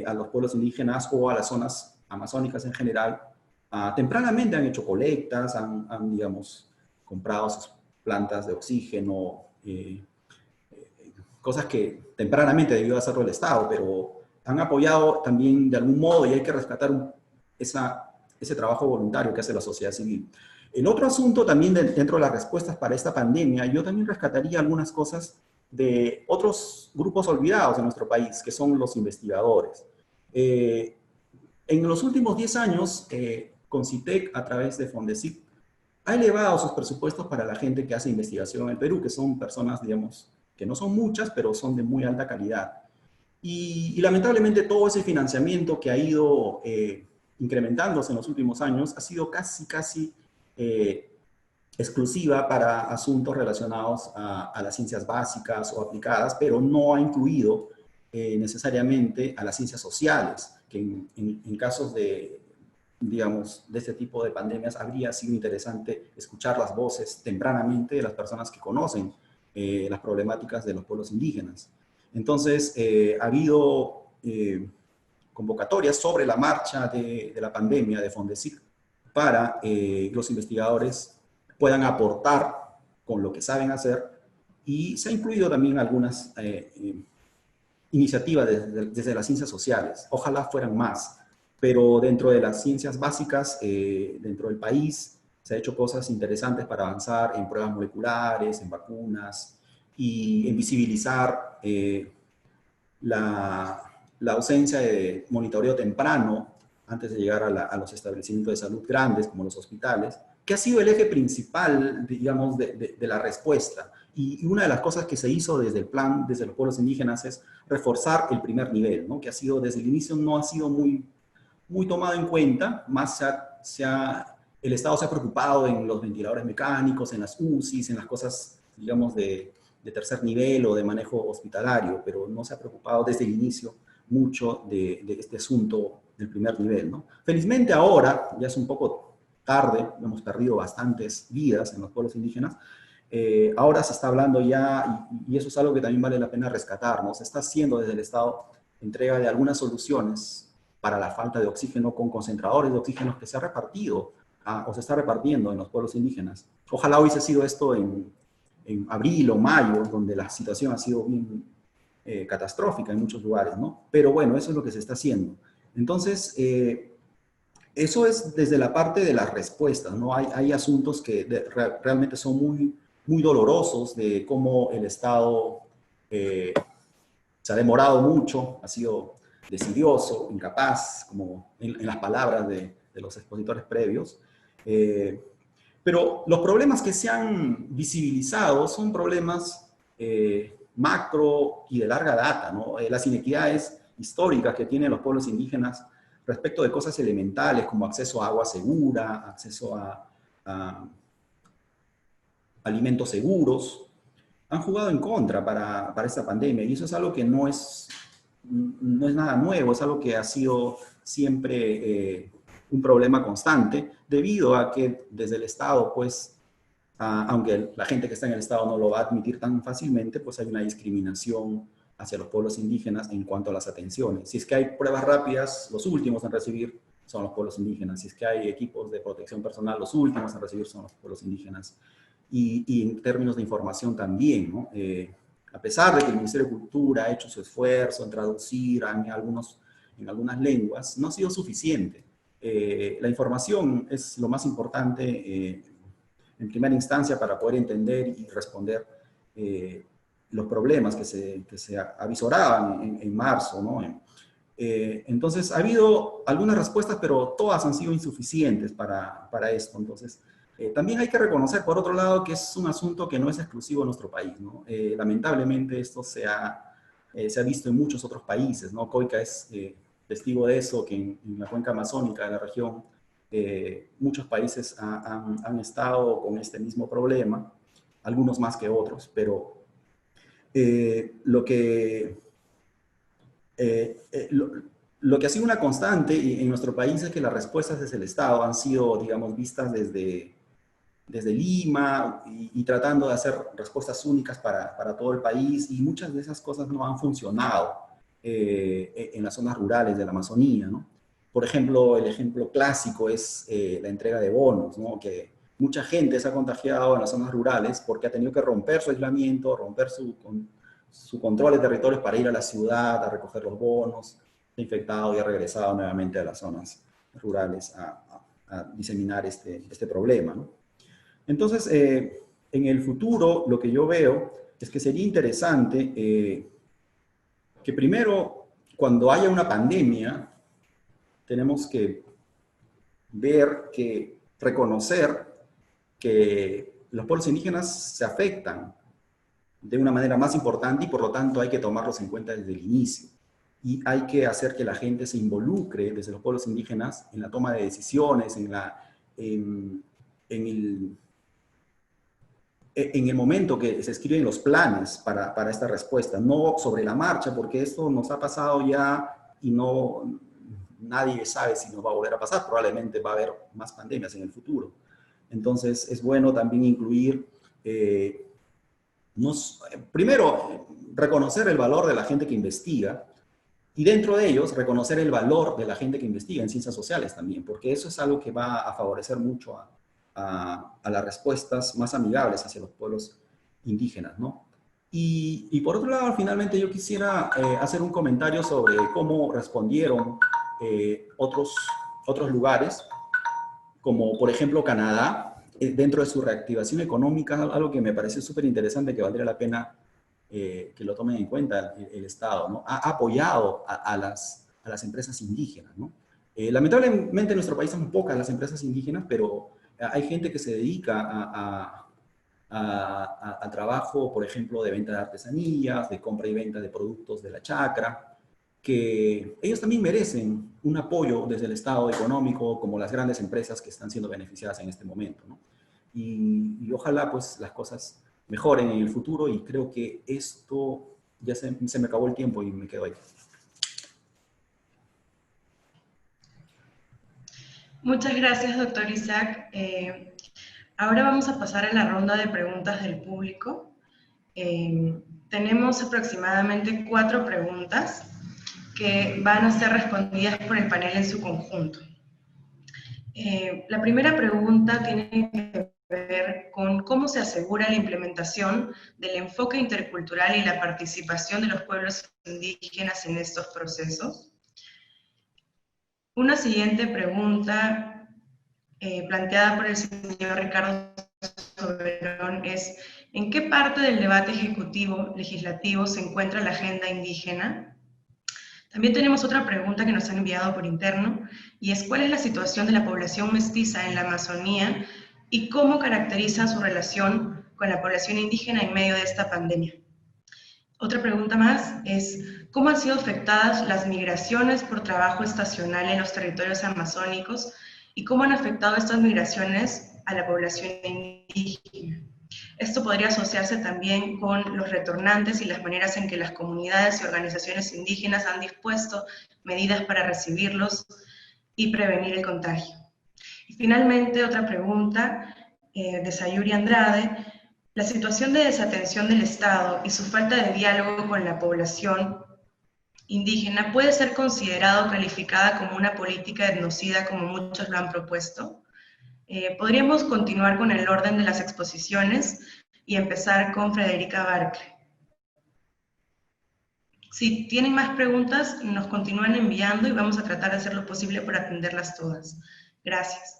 a los pueblos indígenas o a las zonas amazónicas en general, tempranamente han hecho colectas, digamos, comprado sus plantas de oxígeno, cosas que tempranamente debió hacerlo el Estado, pero han apoyado también de algún modo y hay que rescatar ese trabajo voluntario que hace la sociedad civil. En otro asunto también dentro de las respuestas para esta pandemia, yo también rescataría algunas cosas de otros grupos olvidados en nuestro país, que son los investigadores. En los últimos 10 años, CONCITEC, a través de FONDECIP, ha elevado sus presupuestos para la gente que hace investigación en el Perú, que son personas, digamos, que no son muchas, pero son de muy alta calidad. Y lamentablemente todo ese financiamiento que ha ido incrementándose en los últimos años ha sido casi exclusiva para asuntos relacionados a las ciencias básicas o aplicadas, pero no ha incluido necesariamente a las ciencias sociales, que en casos de, digamos, de este tipo de pandemias habría sido interesante escuchar las voces tempranamente de las personas que conocen las problemáticas de los pueblos indígenas. Entonces, ha habido convocatorias sobre la marcha de la pandemia de FONDECIC para los investigadores puedan aportar con lo que saben hacer, y se ha incluido también algunas iniciativas desde las ciencias sociales. Ojalá fueran más, pero dentro de las ciencias básicas, dentro del país, se ha hecho cosas interesantes para avanzar en pruebas moleculares, en vacunas, y en visibilizar la ausencia de monitoreo temprano antes de llegar a los establecimientos de salud grandes, como los hospitales, que ha sido el eje principal, digamos, de la respuesta. Y una de las cosas que se hizo desde el plan, desde los pueblos indígenas, es reforzar el primer nivel, ¿no? Que ha sido, desde el inicio, no ha sido muy tomado en cuenta, más el Estado se ha preocupado en los ventiladores mecánicos, en las UCIs, en las cosas, digamos, de tercer nivel o de manejo hospitalario, pero no se ha preocupado desde el inicio mucho de este asunto del primer nivel, ¿no? Felizmente ahora, ya es un poco tarde, hemos perdido bastantes vidas en los pueblos indígenas, ahora se está hablando ya, y eso es algo que también vale la pena rescatar, ¿no? Se está haciendo desde el Estado entrega de algunas soluciones para la falta de oxígeno con concentradores de oxígeno que se ha repartido o se está repartiendo en los pueblos indígenas. Ojalá hubiese sido esto en abril o mayo, donde la situación ha sido bien catastrófica en muchos lugares, ¿no? Pero bueno, eso es lo que se está haciendo. Entonces, eso es desde la parte de las respuestas, ¿no? Hay asuntos que realmente son muy dolorosos de cómo el Estado se ha demorado mucho, ha sido desidioso, incapaz, como en las palabras de los expositores previos. Pero los problemas que se han visibilizado son problemas macro y de larga data, ¿no? Las inequidades históricas que tienen los pueblos indígenas respecto de cosas elementales como acceso a agua segura, acceso a alimentos seguros, han jugado en contra para esta pandemia. Y eso es algo que no es nada nuevo, es algo que ha sido siempre un problema constante, debido a que desde el Estado, pues, aunque la gente que está en el Estado no lo va a admitir tan fácilmente, pues hay una discriminación hacia los pueblos indígenas en cuanto a las atenciones. Si es que hay pruebas rápidas, los últimos en recibir son los pueblos indígenas. Si es que hay equipos de protección personal, los últimos en recibir son los pueblos indígenas. Y en términos de información también, ¿no? A pesar de que el Ministerio de Cultura ha hecho su esfuerzo en traducir en algunas lenguas, no ha sido suficiente. La información es lo más importante en primera instancia para poder entender y responder los problemas que se avisoraban en marzo, ¿no? Entonces, ha habido algunas respuestas, pero todas han sido insuficientes para esto. Entonces, también hay que reconocer, por otro lado, que es un asunto que no es exclusivo de nuestro país, ¿no? Lamentablemente, esto se ha visto en muchos otros países, ¿no? Coica es testigo de eso, que en la cuenca amazónica de la región, muchos países han estado con este mismo problema, algunos más que otros, pero lo que ha sido una constante en nuestro país es que las respuestas desde el Estado han sido, digamos, vistas desde Lima y tratando de hacer respuestas únicas para todo el país, y muchas de esas cosas no han funcionado en las zonas rurales de la Amazonía, ¿no? Por ejemplo, el ejemplo clásico es la entrega de bonos, ¿no? Que mucha gente se ha contagiado en las zonas rurales porque ha tenido que romper su aislamiento, romper su control de territorios para ir a la ciudad a recoger los bonos, se ha infectado y ha regresado nuevamente a las zonas rurales a diseminar este problema, ¿no? Entonces, en el futuro, lo que yo veo es que sería interesante que primero, cuando haya una pandemia, tenemos que reconocer que los pueblos indígenas se afectan de una manera más importante y por lo tanto hay que tomarlos en cuenta desde el inicio. Y hay que hacer que la gente se involucre desde los pueblos indígenas en la toma de decisiones, en el momento que se escriben los planes para esta respuesta, no sobre la marcha, porque esto nos ha pasado ya y nadie sabe si nos va a volver a pasar. Probablemente va a haber más pandemias en el futuro. Entonces es bueno también incluir, primero, reconocer el valor de la gente que investiga, y dentro de ellos reconocer el valor de la gente que investiga en ciencias sociales también, porque eso es algo que va a favorecer mucho a las respuestas más amigables hacia los pueblos indígenas, ¿no? Y por otro lado, finalmente yo quisiera hacer un comentario sobre cómo respondieron otros lugares, como por ejemplo Canadá, dentro de su reactivación económica, algo que me pareció súper interesante, que valdría la pena que lo tomen en cuenta el Estado, ¿no? Ha apoyado a las empresas indígenas, ¿no? Lamentablemente en nuestro país son pocas las empresas indígenas, pero hay gente que se dedica a trabajo, por ejemplo, de venta de artesanías, de compra y venta de productos de la chacra, que ellos también merecen un apoyo desde el Estado económico, como las grandes empresas que están siendo beneficiadas en este momento, ¿no? Y ojalá pues las cosas mejoren en el futuro, y creo que esto ya se me acabó el tiempo y me quedo ahí. Muchas gracias, doctor Isaac. Ahora vamos a pasar a la ronda de preguntas del público. Tenemos aproximadamente 4 preguntas que van a ser respondidas por el panel en su conjunto. La primera pregunta tiene que ver con cómo se asegura la implementación del enfoque intercultural y la participación de los pueblos indígenas en estos procesos. Una siguiente pregunta planteada por el señor Ricardo Soberón es ¿En qué parte del debate ejecutivo, legislativo, se encuentra la agenda indígena? También tenemos otra pregunta que nos han enviado por interno, y es ¿cuál es la situación de la población mestiza en la Amazonía y cómo caracteriza su relación con la población indígena en medio de esta pandemia? Otra pregunta más es ¿cómo han sido afectadas las migraciones por trabajo estacional en los territorios amazónicos y cómo han afectado estas migraciones a la población indígena? Esto podría asociarse también con los retornantes y las maneras en que las comunidades y organizaciones indígenas han dispuesto medidas para recibirlos y prevenir el contagio. Y finalmente, otra pregunta de Sayuri Andrade. La situación de desatención del Estado y su falta de diálogo con la población indígena puede ser considerado o calificada como una política etnocida como muchos lo han propuesto. Podríamos continuar con el orden de las exposiciones y empezar con Frederica Barclay. Si tienen más preguntas, nos continúan enviando y vamos a tratar de hacer lo posible por atenderlas todas. Gracias.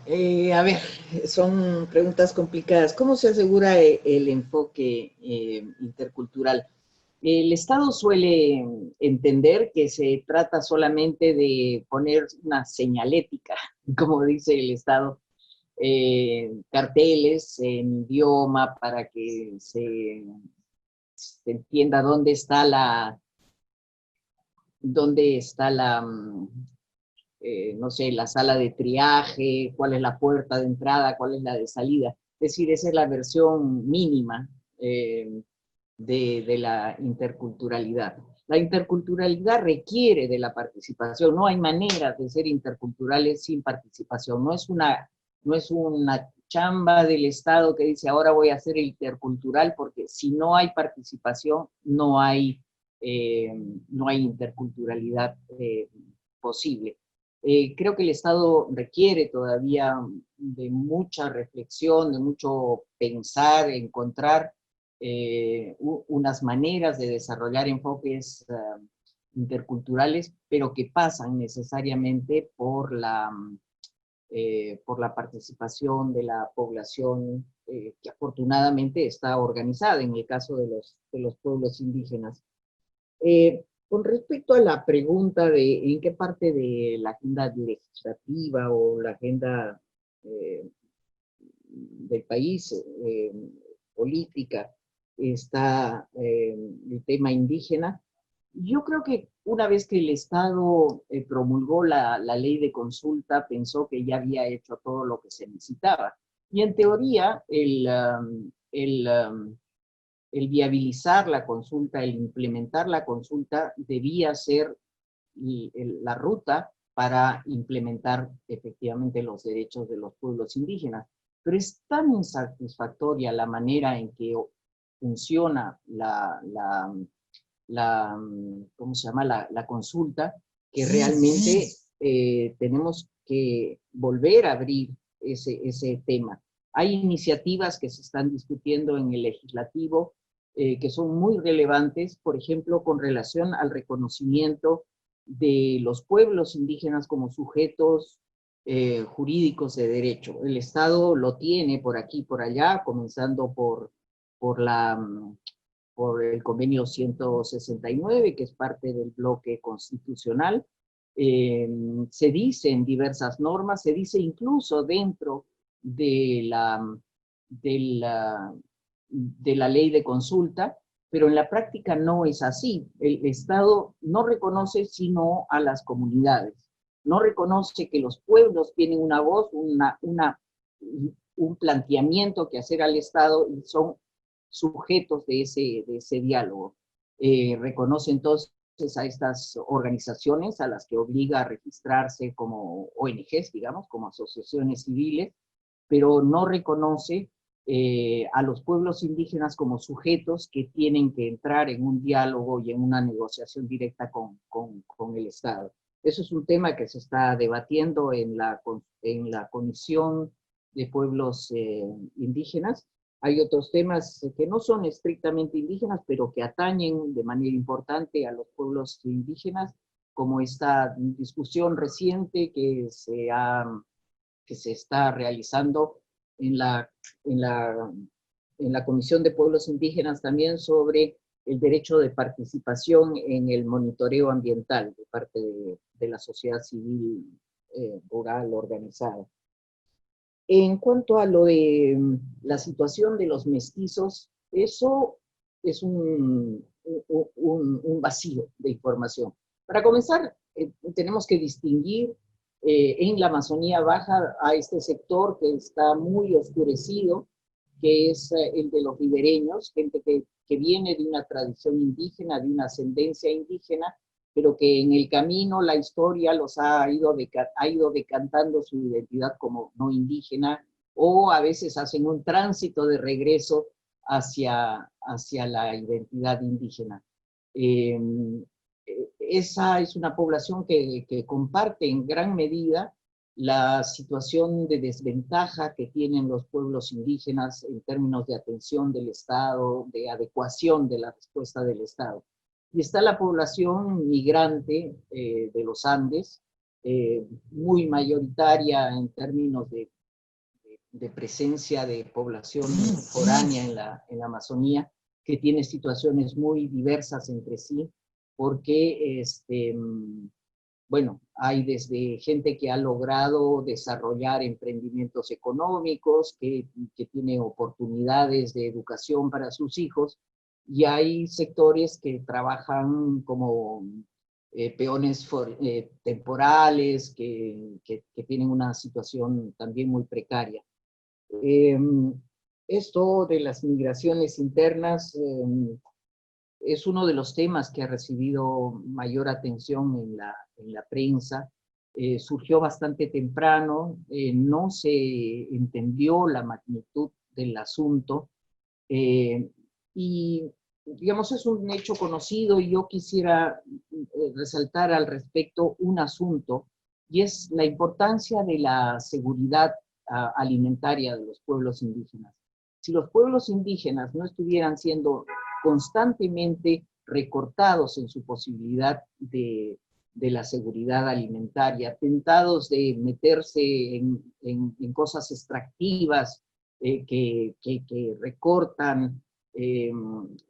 A ver, son preguntas complicadas. ¿Cómo se asegura el enfoque intercultural? El Estado suele entender que se trata solamente de poner una señalética, como dice el Estado, carteles en idioma para que se entienda dónde está no sé, la sala de triaje, cuál es la puerta de entrada, cuál es la de salida. Es decir, esa es la versión mínima de la interculturalidad. La interculturalidad requiere de la participación, no hay manera de ser interculturales sin participación, no es una chamba del Estado que dice ahora voy a ser intercultural, porque si no hay participación no hay interculturalidad posible. Creo que el Estado requiere todavía de mucha reflexión, de mucho pensar, encontrar unas maneras de desarrollar enfoques interculturales, pero que pasan necesariamente por la participación de la población que afortunadamente está organizada en el caso de los pueblos indígenas. Con respecto a la pregunta de en qué parte de la agenda legislativa o la agenda del país política está el tema indígena, yo creo que una vez que el Estado promulgó la ley de consulta, pensó que ya había hecho todo lo que se necesitaba. Y en teoría, el viabilizar la consulta, el implementar la consulta, debía ser la ruta para implementar efectivamente los derechos de los pueblos indígenas. Pero es tan insatisfactoria la manera en que funciona ¿cómo se llama? La consulta, que realmente tenemos que volver a abrir ese tema. Hay iniciativas que se están discutiendo en el legislativo que son muy relevantes, por ejemplo, con relación al reconocimiento de los pueblos indígenas como sujetos jurídicos de derecho. El Estado lo tiene por aquí y por allá, comenzando por el convenio 169, que es parte del bloque constitucional. Se dice en diversas normas, se dice incluso dentro de la ley de consulta, pero en la práctica no es así. El Estado no reconoce sino a las comunidades, no reconoce que los pueblos tienen una voz, un planteamiento que hacer al Estado y son sujetos de ese diálogo. Reconoce entonces a estas organizaciones a las que obliga a registrarse como ONGs, digamos, como asociaciones civiles, pero no reconoce a los pueblos indígenas como sujetos que tienen que entrar en un diálogo y en una negociación directa con el Estado. Eso es un tema que se está debatiendo en la Comisión de Pueblos Indígenas. Hay otros temas que no son estrictamente indígenas, pero que atañen de manera importante a los pueblos indígenas, como esta discusión reciente que se está realizando en la, en la, en la Comisión de Pueblos Indígenas también sobre el derecho de participación en el monitoreo ambiental de parte de la sociedad civil rural organizada. En cuanto a lo de la situación de los mestizos, eso es un vacío de información. Para comenzar, tenemos que distinguir en la Amazonía Baja a este sector que está muy oscurecido, que es el de los ribereños, gente que viene de una tradición indígena, de una ascendencia indígena, pero que en el camino la historia los ha ido decantando su identidad como no indígena, o a veces hacen un tránsito de regreso hacia la identidad indígena. Esa es una población que comparte en gran medida la situación de desventaja que tienen los pueblos indígenas en términos de atención del Estado, de adecuación de la respuesta del Estado. Y está la población migrante de los Andes, muy mayoritaria en términos de presencia de población foránea en la Amazonía, que tiene situaciones muy diversas entre sí, porque bueno, hay desde gente que ha logrado desarrollar emprendimientos económicos, que tiene oportunidades de educación para sus hijos, y hay sectores que trabajan como peones temporales, que tienen una situación también muy precaria. Esto de las migraciones internas es uno de los temas que ha recibido mayor atención en la prensa. Surgió bastante temprano, no se entendió la magnitud del asunto, y digamos es un hecho conocido, y yo quisiera resaltar al respecto un asunto, y es la importancia de la seguridad alimentaria de los pueblos indígenas. Si los pueblos indígenas no estuvieran siendo constantemente recortados en su posibilidad de la seguridad alimentaria, tentados de meterse en cosas extractivas que recortan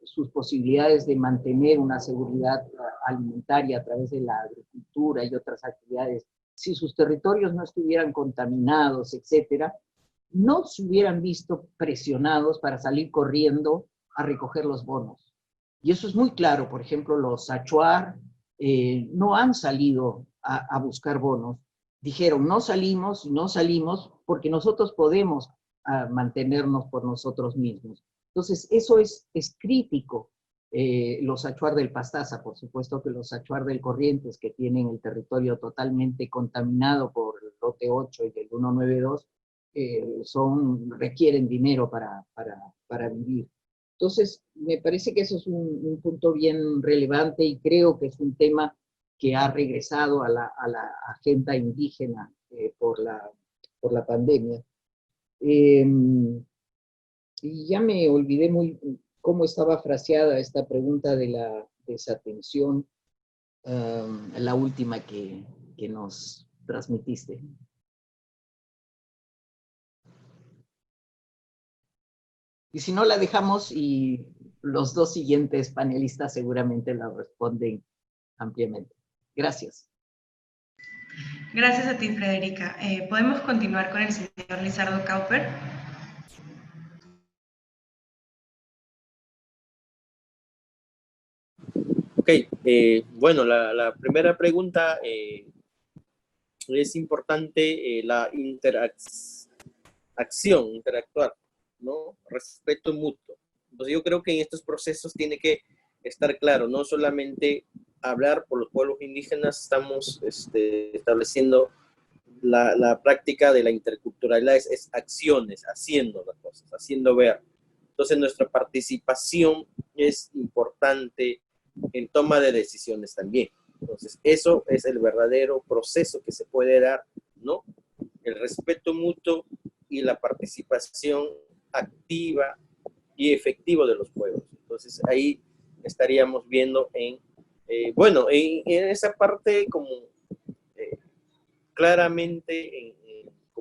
sus posibilidades de mantener una seguridad alimentaria a través de la agricultura y otras actividades, si sus territorios no estuvieran contaminados, etcétera, no se hubieran visto presionados para salir corriendo a recoger los bonos. Y eso es muy claro. Por ejemplo, los achuar no han salido a buscar bonos. Dijeron, no salimos porque nosotros podemos mantenernos por nosotros mismos. Entonces, eso es crítico. Los achuar del Pastaza, por supuesto que los achuar del Corrientes, que tienen el territorio totalmente contaminado por el lote 8 y el 192, requieren dinero para vivir. Entonces, me parece que eso es un punto bien relevante, y creo que es un tema que ha regresado a la agenda indígena por la pandemia. Y ya me olvidé muy cómo estaba fraseada esta pregunta de la desatención, la última que nos transmitiste. Y si no, la dejamos y los dos siguientes panelistas seguramente la responden ampliamente. Gracias. Gracias a ti, Frederica. ¿Podemos continuar con el señor Lizardo Cauper? Ok, bueno, la primera pregunta es importante, la interactuar, ¿no? Respeto mutuo. Entonces yo creo que en estos procesos tiene que estar claro, no solamente hablar por los pueblos indígenas, estamos estableciendo la práctica de la interculturalidad, es acciones, haciendo las cosas, haciendo ver. Entonces nuestra participación es importante en toma de decisiones también. Entonces eso es el verdadero proceso que se puede dar, ¿no? El respeto mutuo y la participación activa y efectiva de los pueblos. Entonces ahí estaríamos viendo bueno, en esa parte como claramente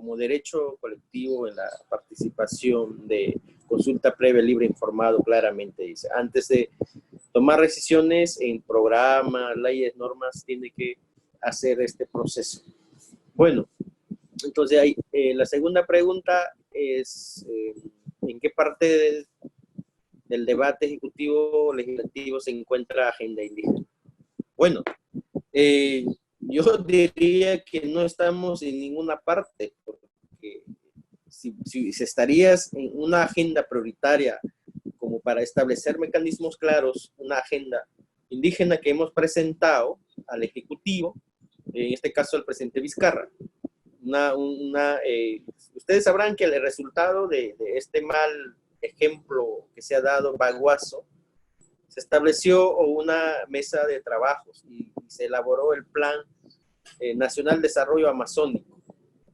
como derecho colectivo en la participación de consulta previa, libre, informado, claramente dice, antes de tomar decisiones en programas, leyes, normas, tiene que hacer este proceso. Bueno, entonces ahí, la segunda pregunta es, ¿en qué parte del debate ejecutivo legislativo se encuentra agenda indígena? Bueno, yo diría que no estamos en ninguna parte, porque si estarías en una agenda prioritaria como para establecer mecanismos claros, una agenda indígena que hemos presentado al Ejecutivo, en este caso al presidente Vizcarra. Ustedes sabrán que el resultado de este mal ejemplo que se ha dado, Baguazo, se estableció una mesa de trabajos y se elaboró el Plan Nacional de Desarrollo Amazónico,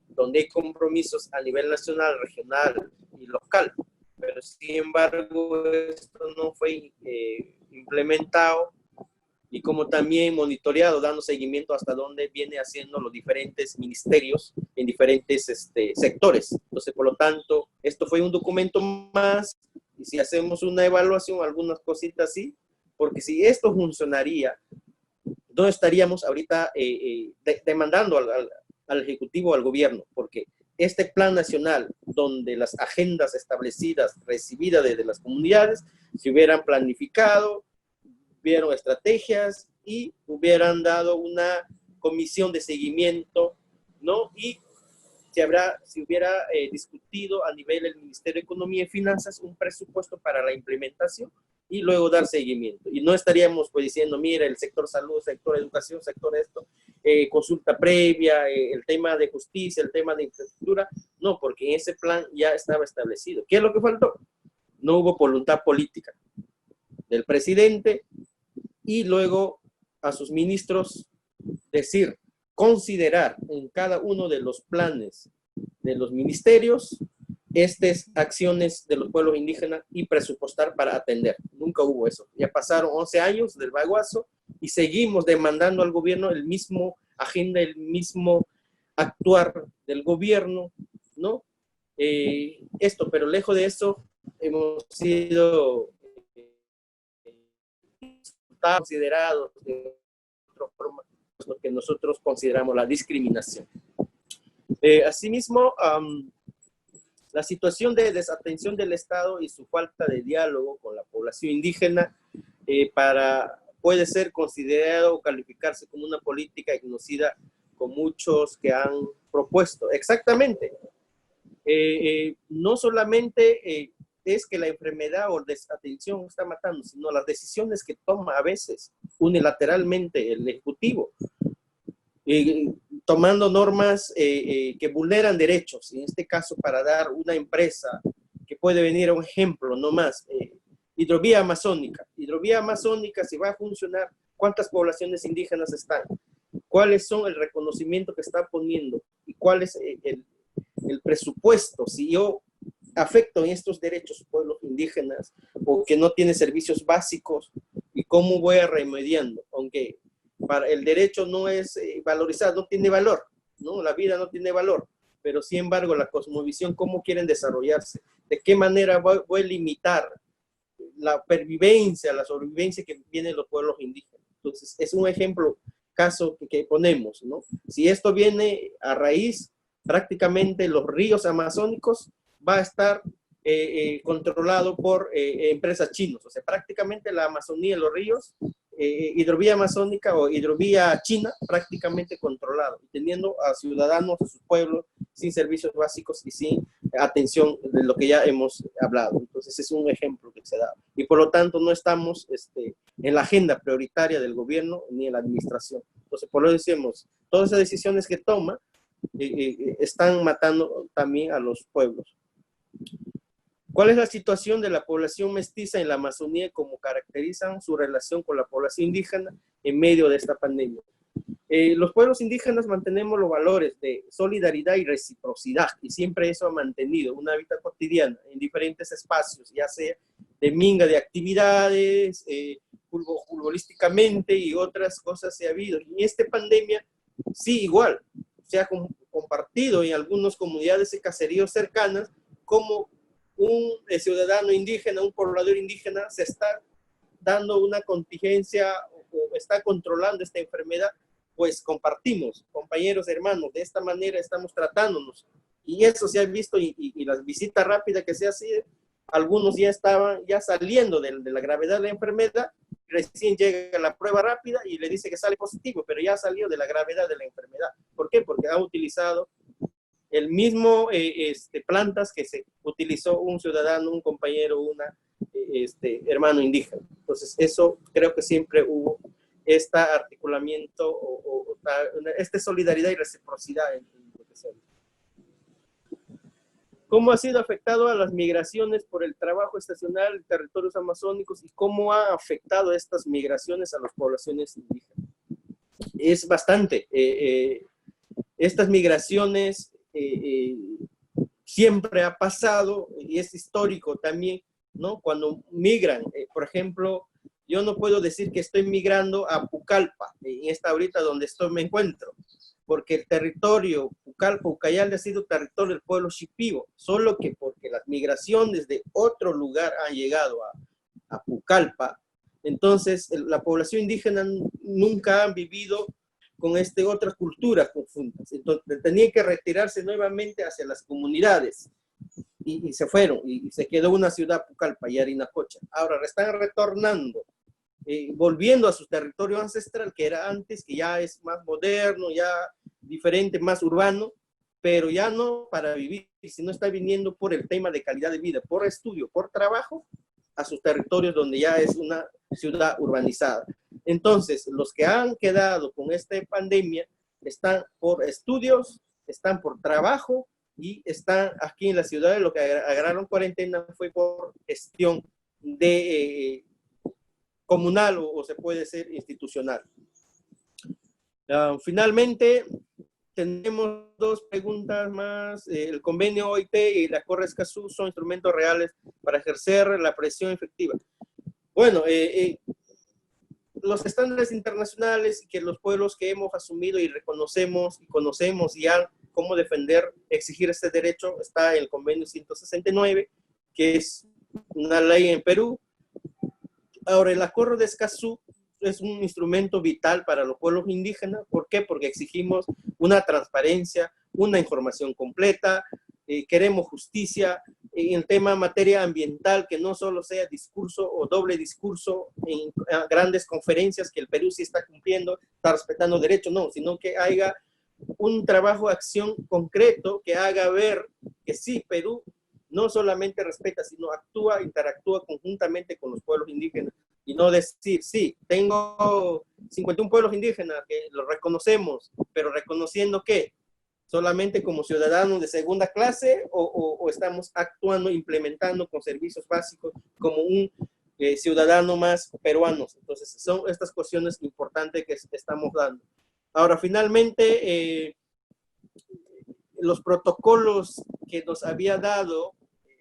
donde hay compromisos a nivel nacional, regional y local, pero sin embargo esto no fue implementado y como también monitoreado, dando seguimiento hasta dónde viene haciendo los diferentes ministerios en diferentes sectores. Entonces, por lo tanto, esto fue un documento más, y si hacemos una evaluación, algunas cositas sí, porque si esto funcionaría, no estaríamos ahorita demandando al Ejecutivo, al gobierno, porque este plan nacional, donde las agendas establecidas, recibidas desde las comunidades, se hubieran planificado, hubieran estrategias y hubieran dado una comisión de seguimiento, ¿no? Y se hubiera discutido a nivel del Ministerio de Economía y Finanzas un presupuesto para la implementación y luego dar seguimiento. Y no estaríamos pues diciendo, mira, el sector salud, sector educación, sector esto, consulta previa, el tema de justicia, el tema de infraestructura. No, porque en ese plan ya estaba establecido. ¿Qué es lo que faltó? No hubo voluntad política del presidente y luego a sus ministros decir, considerar en cada uno de los planes de los ministerios estas acciones de los pueblos indígenas y presupuestar para atender. Nunca hubo eso. Ya pasaron 11 años del Baguazo y seguimos demandando al gobierno el mismo agenda, el mismo actuar del gobierno, ¿no? Pero lejos de eso, hemos sido considerados de otra forma lo que nosotros consideramos la discriminación. Asimismo, la situación de desatención del Estado y su falta de diálogo con la población indígena puede ser considerado o calificarse como una política genocida con muchos que han propuesto. Exactamente. No solamente es que la enfermedad o desatención está matando, sino las decisiones que toma a veces unilateralmente el Ejecutivo, tomando normas que vulneran derechos, en este caso para dar una empresa que puede venir a un ejemplo, no más, hidrovía amazónica. Hidrovía amazónica, si va a funcionar, ¿cuántas poblaciones indígenas están? ¿Cuáles son el reconocimiento que está poniendo? ¿Y cuál es el presupuesto? Si yo afecto en estos derechos pueblos indígenas o que no tiene servicios básicos, ¿y cómo voy a remediando? Aunque para el derecho no es valorizado, no tiene valor, ¿no? La vida no tiene valor, pero sin embargo la cosmovisión, ¿cómo quieren desarrollarse? ¿De qué manera voy a limitar la pervivencia, la sobrevivencia que tienen los pueblos indígenas? Entonces, es un ejemplo, caso que ponemos, ¿no? Si esto viene a raíz, prácticamente los ríos amazónicos va a estar controlado por empresas chinas, o sea, prácticamente la Amazonía, los ríos, hidrovía amazónica o hidrovía china prácticamente controlado, teniendo a ciudadanos, a sus pueblos, sin servicios básicos y sin atención de lo que ya hemos hablado. Entonces es un ejemplo que se da. Y por lo tanto no estamos en la agenda prioritaria del gobierno ni en la administración. Entonces por lo decimos, todas esas decisiones que toma están matando también a los pueblos. ¿Cuál es la situación de la población mestiza en la Amazonía y cómo caracterizan su relación con la población indígena en medio de esta pandemia? Los pueblos indígenas mantenemos los valores de solidaridad y reciprocidad y siempre eso ha mantenido una vida cotidiana en diferentes espacios, ya sea de minga de actividades, futbolísticamente y otras cosas se ha habido. Y en esta pandemia, sí, igual, se ha compartido en algunas comunidades y caseríos cercanas, como un ciudadano indígena, un poblador indígena, se está dando una contingencia o está controlando esta enfermedad, pues compartimos, compañeros, hermanos, de esta manera estamos tratándonos. Y eso se ha visto, y las visitas rápidas que se hacen, algunos ya estaban ya saliendo de la gravedad de la enfermedad, recién llega la prueba rápida y le dice que sale positivo, pero ya salió de la gravedad de la enfermedad. ¿Por qué? Porque ha utilizado el mismo plantas que se utilizó un ciudadano, un compañero, hermano indígena. Entonces, eso creo que siempre hubo este articulamiento esta solidaridad y reciprocidad en lo que se ha. ¿Cómo ha sido afectado a las migraciones por el trabajo estacional en territorios amazónicos y cómo ha afectado estas migraciones a las poblaciones indígenas? Es bastante. Estas migraciones siempre ha pasado y es histórico también, ¿no? Cuando migran, por ejemplo, yo no puedo decir que estoy migrando a Pucallpa, en esta ahorita donde me encuentro, porque el territorio Pucallpa, Ucayali ha sido territorio del pueblo Shipibo, solo que porque las migraciones de otro lugar han llegado a Pucallpa, entonces la población indígena nunca han vivido con otras culturas conjuntas, entonces tenía que retirarse nuevamente hacia las comunidades, y se fueron, y se quedó una ciudad, Pucallpa y Arinacocha. Ahora están retornando, volviendo a su territorio ancestral, que era antes, que ya es más moderno, ya diferente, más urbano, pero ya no para vivir, sino está viniendo por el tema de calidad de vida, por estudio, por trabajo, a sus territorios donde ya es una ciudad urbanizada. Entonces, los que han quedado con esta pandemia están por estudios, están por trabajo y están aquí en la ciudad. Lo que agarraron cuarentena fue por gestión comunal o se puede ser institucional. Finalmente, tenemos dos preguntas más. El convenio OIT y la Corre Escazú son instrumentos reales para ejercer la presión efectiva. Bueno, los estándares internacionales que los pueblos que hemos asumido y reconocemos y conocemos ya cómo defender, exigir este derecho, está en el convenio 169, que es una ley en Perú. Ahora, el Acuerdo de Escazú es un instrumento vital para los pueblos indígenas. ¿Por qué? Porque exigimos una transparencia, una información completa, queremos justicia en el tema materia ambiental, que no solo sea discurso o doble discurso en grandes conferencias que el Perú sí está cumpliendo, está respetando derechos, no, sino que haya un trabajo de acción concreto que haga ver que sí, Perú no solamente respeta, sino actúa, interactúa conjuntamente con los pueblos indígenas. Y no decir, sí, tengo 51 pueblos indígenas que los reconocemos, pero reconociendo que solamente como ciudadanos de segunda clase o estamos actuando, implementando con servicios básicos como un ciudadano más peruano. Entonces, son estas cuestiones importantes que estamos dando. Ahora, finalmente, los protocolos que nos había dado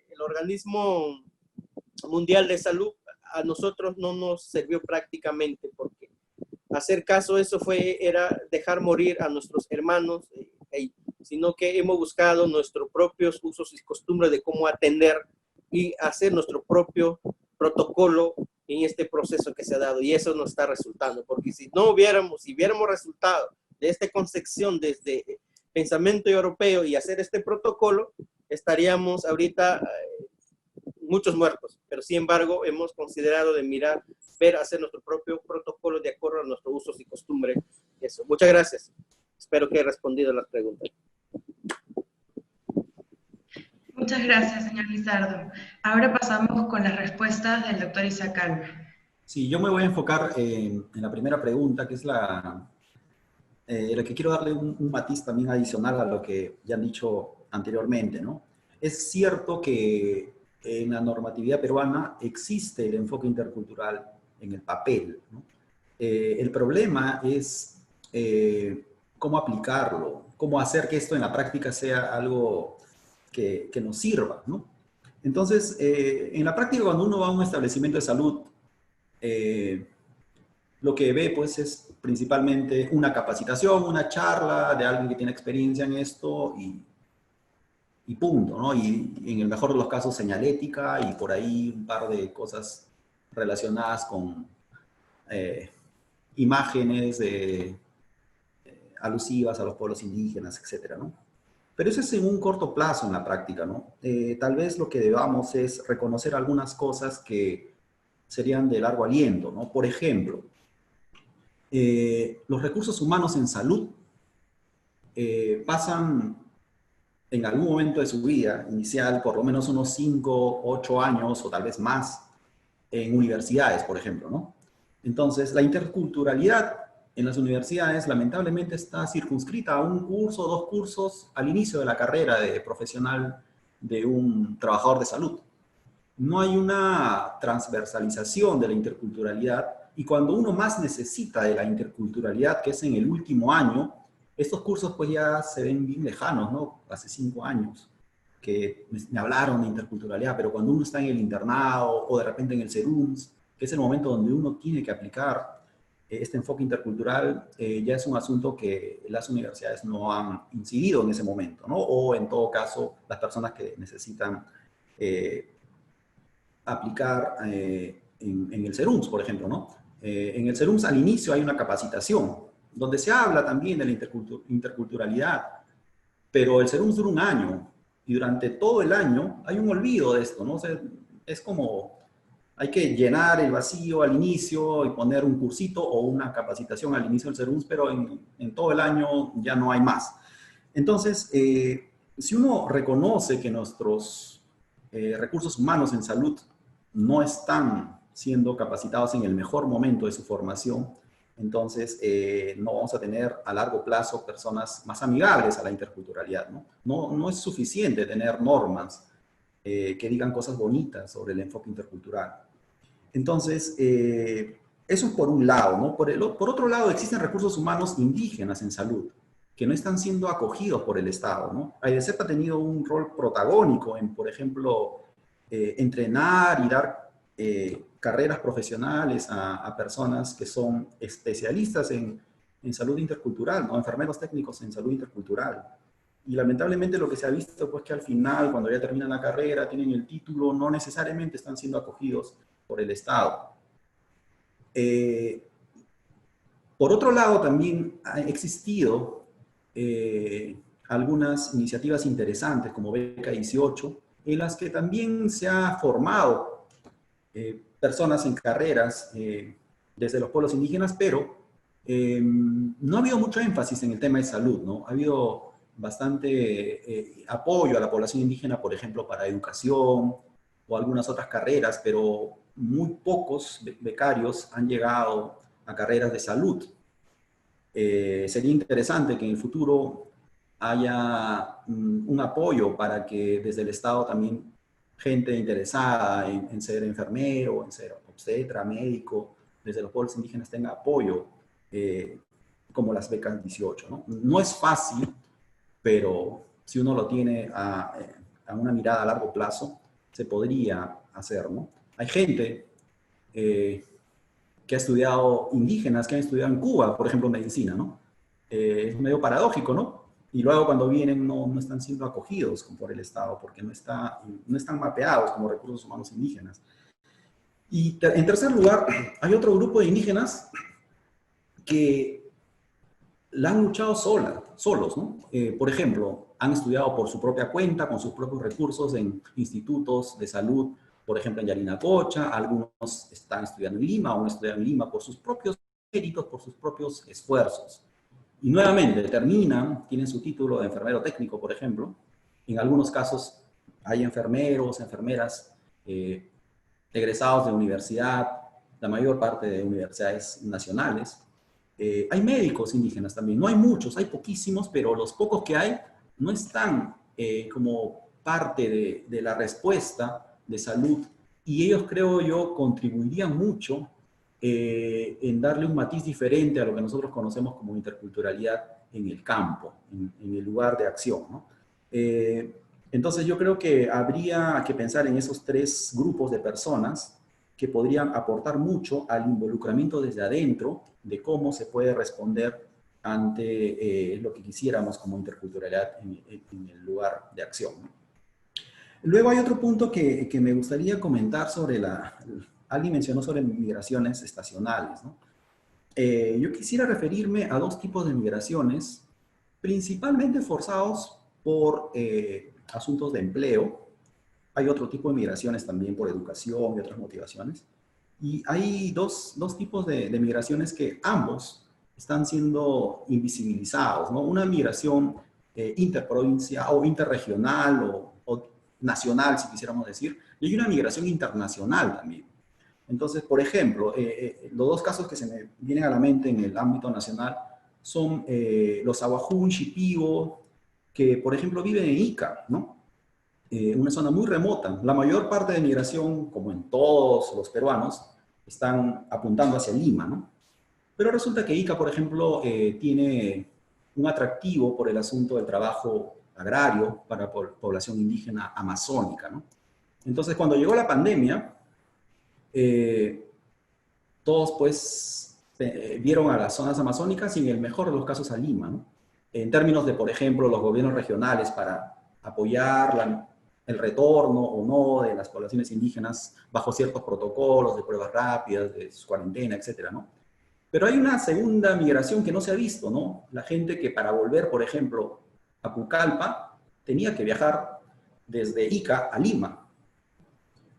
el Organismo Mundial de Salud, a nosotros no nos sirvió prácticamente, porque hacer caso a eso era dejar morir a nuestros hermanos, sino que hemos buscado nuestros propios usos y costumbres de cómo atender y hacer nuestro propio protocolo en este proceso que se ha dado, y eso nos está resultando, porque si hubiéramos resultado de esta concepción desde pensamiento europeo y hacer este protocolo, estaríamos ahorita muchos muertos, pero sin embargo hemos considerado de hacer nuestro propio protocolo de acuerdo a nuestros usos y costumbres. Eso. Muchas gracias. Espero que he respondido a las preguntas. Muchas gracias, señor Lizardo. Ahora pasamos con las respuestas del doctor Isaac Alba. Sí, yo me voy a enfocar en la primera pregunta, que es la que quiero darle un matiz también adicional a lo que ya han dicho anteriormente, ¿no? Es cierto que en la normatividad peruana existe el enfoque intercultural en el papel, ¿no? El problema es cómo aplicarlo, cómo hacer que esto en la práctica sea algo que nos sirva, ¿no? Entonces, en la práctica, cuando uno va a un establecimiento de salud, lo que ve, pues, es principalmente una capacitación, una charla de alguien que tiene experiencia en esto y punto, ¿no? Y en el mejor de los casos señalética y por ahí un par de cosas relacionadas con imágenes alusivas a los pueblos indígenas, etcétera, ¿no? Pero eso es en un corto plazo en la práctica, ¿no? Tal vez lo que debamos es reconocer algunas cosas que serían de largo aliento, ¿no? Por ejemplo, los recursos humanos en salud pasan en algún momento de su vida inicial por lo menos unos 5, 8 años o tal vez más en universidades, por ejemplo, ¿no? Entonces, la interculturalidad en las universidades lamentablemente está circunscrita a un curso o 2 cursos al inicio de la carrera de profesional de un trabajador de salud. No hay una transversalización de la interculturalidad y cuando uno más necesita de la interculturalidad, que es en el último año, estos cursos pues ya se ven bien lejanos, ¿no? Hace 5 años que me hablaron de interculturalidad, pero cuando uno está en el internado o de repente en el CERUMS, que es el momento donde uno tiene que aplicar este enfoque intercultural, ya es un asunto que las universidades no han incidido en ese momento, ¿no? O en todo caso, las personas que necesitan aplicar en el CERUMS, por ejemplo, ¿no? En el CERUMS al inicio hay una capacitación, donde se habla también de la interculturalidad, pero el CERUMS dura un año, y durante todo el año hay un olvido de esto, ¿no? O sea, es como, hay que llenar el vacío al inicio y poner un cursito o una capacitación al inicio del CERUMS, pero en todo el año ya no hay más. Entonces, si uno reconoce que nuestros recursos humanos en salud no están siendo capacitados en el mejor momento de su formación, entonces no vamos a tener a largo plazo personas más amigables a la interculturalidad, ¿no? No es suficiente tener normas que digan cosas bonitas sobre el enfoque intercultural. Entonces, eso es por un lado, ¿no? Por otro lado, existen recursos humanos indígenas en salud que no están siendo acogidos por el Estado, ¿no? AIDCEP ha tenido un rol protagónico en, por ejemplo, entrenar y dar carreras profesionales a personas que son especialistas en salud intercultural, ¿no? Enfermeros técnicos en salud intercultural. Y lamentablemente lo que se ha visto, pues que al final, cuando ya terminan la carrera, tienen el título, no necesariamente están siendo acogidos por el Estado. Por otro lado, también ha existido algunas iniciativas interesantes, como Beca 18, en las que también se ha formado personas en carreras desde los pueblos indígenas, pero no ha habido mucho énfasis en el tema de salud, ¿no? Ha habido bastante apoyo a la población indígena, por ejemplo, para educación o algunas otras carreras, pero muy pocos becarios han llegado a carreras de salud. Sería interesante que en el futuro haya un apoyo para que desde el Estado también gente interesada en ser enfermero, en ser obstetra, médico, desde los pueblos indígenas tenga apoyo, como las becas 18, ¿no? No es fácil, pero si uno lo tiene a una mirada a largo plazo, se podría hacer, ¿no? Hay gente que ha estudiado indígenas, que han estudiado en Cuba, por ejemplo, medicina, ¿no? Es medio paradójico, ¿no? Y luego cuando vienen no están siendo acogidos por el Estado porque no están mapeados como recursos humanos indígenas. Y en tercer lugar, hay otro grupo de indígenas que la han luchado solos, ¿no? Por ejemplo, han estudiado por su propia cuenta, con sus propios recursos en institutos de salud, por ejemplo, en Yarinacocha, algunos están estudiando en Lima, o estudian en Lima por sus propios méritos, por sus propios esfuerzos. Y nuevamente tienen su título de enfermero técnico, por ejemplo. En algunos casos hay enfermeros, enfermeras egresados de universidad, la mayor parte de universidades nacionales. Hay médicos indígenas también, no hay muchos, hay poquísimos, pero los pocos que hay no están como parte de la respuesta de salud, y ellos, creo yo, contribuirían mucho en darle un matiz diferente a lo que nosotros conocemos como interculturalidad en el campo, en el lugar de acción, ¿no? Entonces yo creo que habría que pensar en esos 3 grupos de personas que podrían aportar mucho al involucramiento desde adentro de cómo se puede responder ante lo que quisiéramos como interculturalidad en el lugar de acción, ¿no? Luego hay otro punto que me gustaría comentar sobre alguien mencionó sobre migraciones estacionales, ¿no? Yo quisiera referirme a dos tipos de migraciones, principalmente forzados por asuntos de empleo. Hay otro tipo de migraciones también por educación y otras motivaciones. Y hay dos tipos de migraciones que ambos están siendo invisibilizados, ¿no? Una migración interprovincia o interregional o nacional, si quisiéramos decir, y hay una migración internacional también. Entonces, por ejemplo, los dos casos que se me vienen a la mente en el ámbito nacional son los Awajún, Shipibo, que, por ejemplo, viven en Ica, ¿no? Una zona muy remota. La mayor parte de migración, como en todos los peruanos, están apuntando hacia Lima, ¿no? Pero resulta que Ica, por ejemplo, tiene un atractivo por el asunto del trabajo agrario para población indígena amazónica, ¿no? Entonces, cuando llegó la pandemia, todos pues vieron a las zonas amazónicas y en el mejor de los casos a Lima, ¿no? En términos de, por ejemplo, los gobiernos regionales para apoyar el retorno o no de las poblaciones indígenas bajo ciertos protocolos de pruebas rápidas, de cuarentena, etcétera, ¿no? Pero hay una segunda migración que no se ha visto, ¿no? La gente que para volver, por ejemplo, a Pucallpa, tenía que viajar desde Ica a Lima,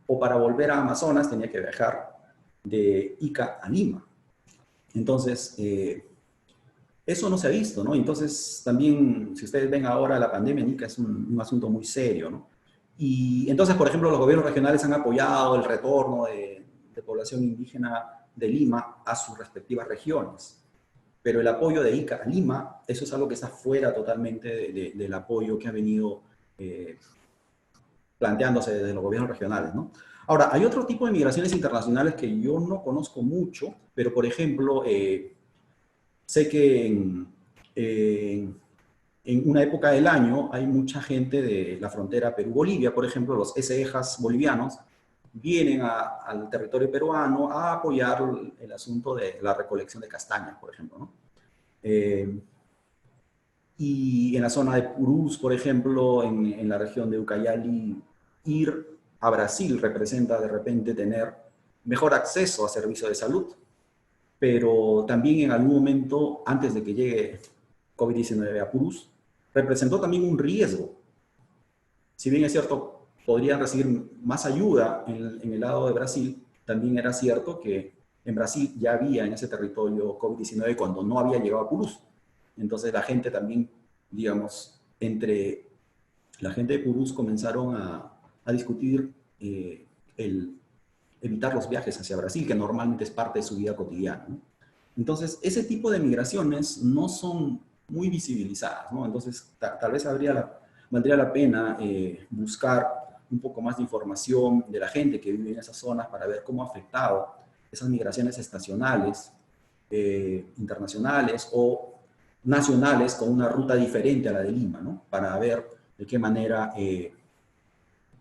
o para volver a Amazonas tenía que viajar de Ica a Lima. Entonces, eso no se ha visto, ¿no? Entonces, también, si ustedes ven ahora, la pandemia en Ica es un asunto muy serio, ¿no? Y entonces, por ejemplo, los gobiernos regionales han apoyado el retorno de población indígena de Lima a sus respectivas regiones. Pero el apoyo de Ica a Lima, eso es algo que está fuera totalmente del apoyo que ha venido planteándose desde los gobiernos regionales, ¿no? Ahora, hay otro tipo de migraciones internacionales que yo no conozco mucho, pero por ejemplo, sé que en una época del año hay mucha gente de la frontera Perú-Bolivia, por ejemplo, los SEJAS bolivianos, vienen al territorio peruano a apoyar el asunto de la recolección de castañas, por ejemplo, ¿no? Y en la zona de Purús, por ejemplo, en la región de Ucayali, ir a Brasil representa de repente tener mejor acceso a servicios de salud, pero también en algún momento, antes de que llegue COVID-19 a Purús, representó también un riesgo. Si bien es cierto, podrían recibir más ayuda en el lado de Brasil, también era cierto que en Brasil ya había en ese territorio COVID-19 cuando no había llegado a Purús. Entonces la gente también, digamos, entre la gente de Purús comenzaron a discutir el evitar los viajes hacia Brasil, que normalmente es parte de su vida cotidiana, ¿no? Entonces, ese tipo de migraciones no son muy visibilizadas, ¿no? Entonces, tal vez valdría la pena buscar un poco más de información de la gente que vive en esas zonas para ver cómo ha afectado esas migraciones estacionales, internacionales o nacionales con una ruta diferente a la de Lima, ¿no? Para ver de qué manera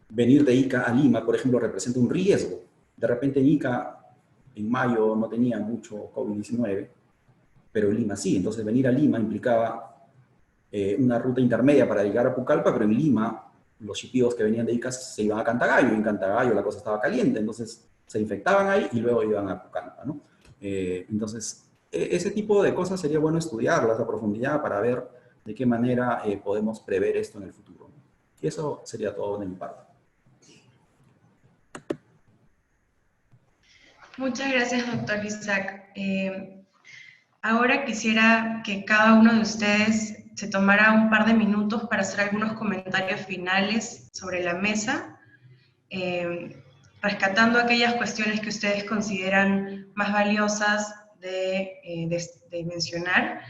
venir de Ica a Lima, por ejemplo, representa un riesgo. De repente en Ica, en mayo, no tenía mucho COVID-19, pero en Lima sí. Entonces venir a Lima implicaba una ruta intermedia para llegar a Pucallpa, pero en Lima los shipibos que venían de Ica se iban a Cantagallo, y en Cantagallo la cosa estaba caliente, entonces se infectaban ahí y luego iban a Pucallpa, ¿no? Entonces, ese tipo de cosas sería bueno estudiarlas a profundidad para ver de qué manera podemos prever esto en el futuro. Y eso sería todo de mi parte. Muchas gracias, doctor Isaac. Ahora quisiera que cada uno de ustedes se tomara un par de minutos para hacer algunos comentarios finales sobre la mesa, rescatando aquellas cuestiones que ustedes consideran más valiosas de mencionar,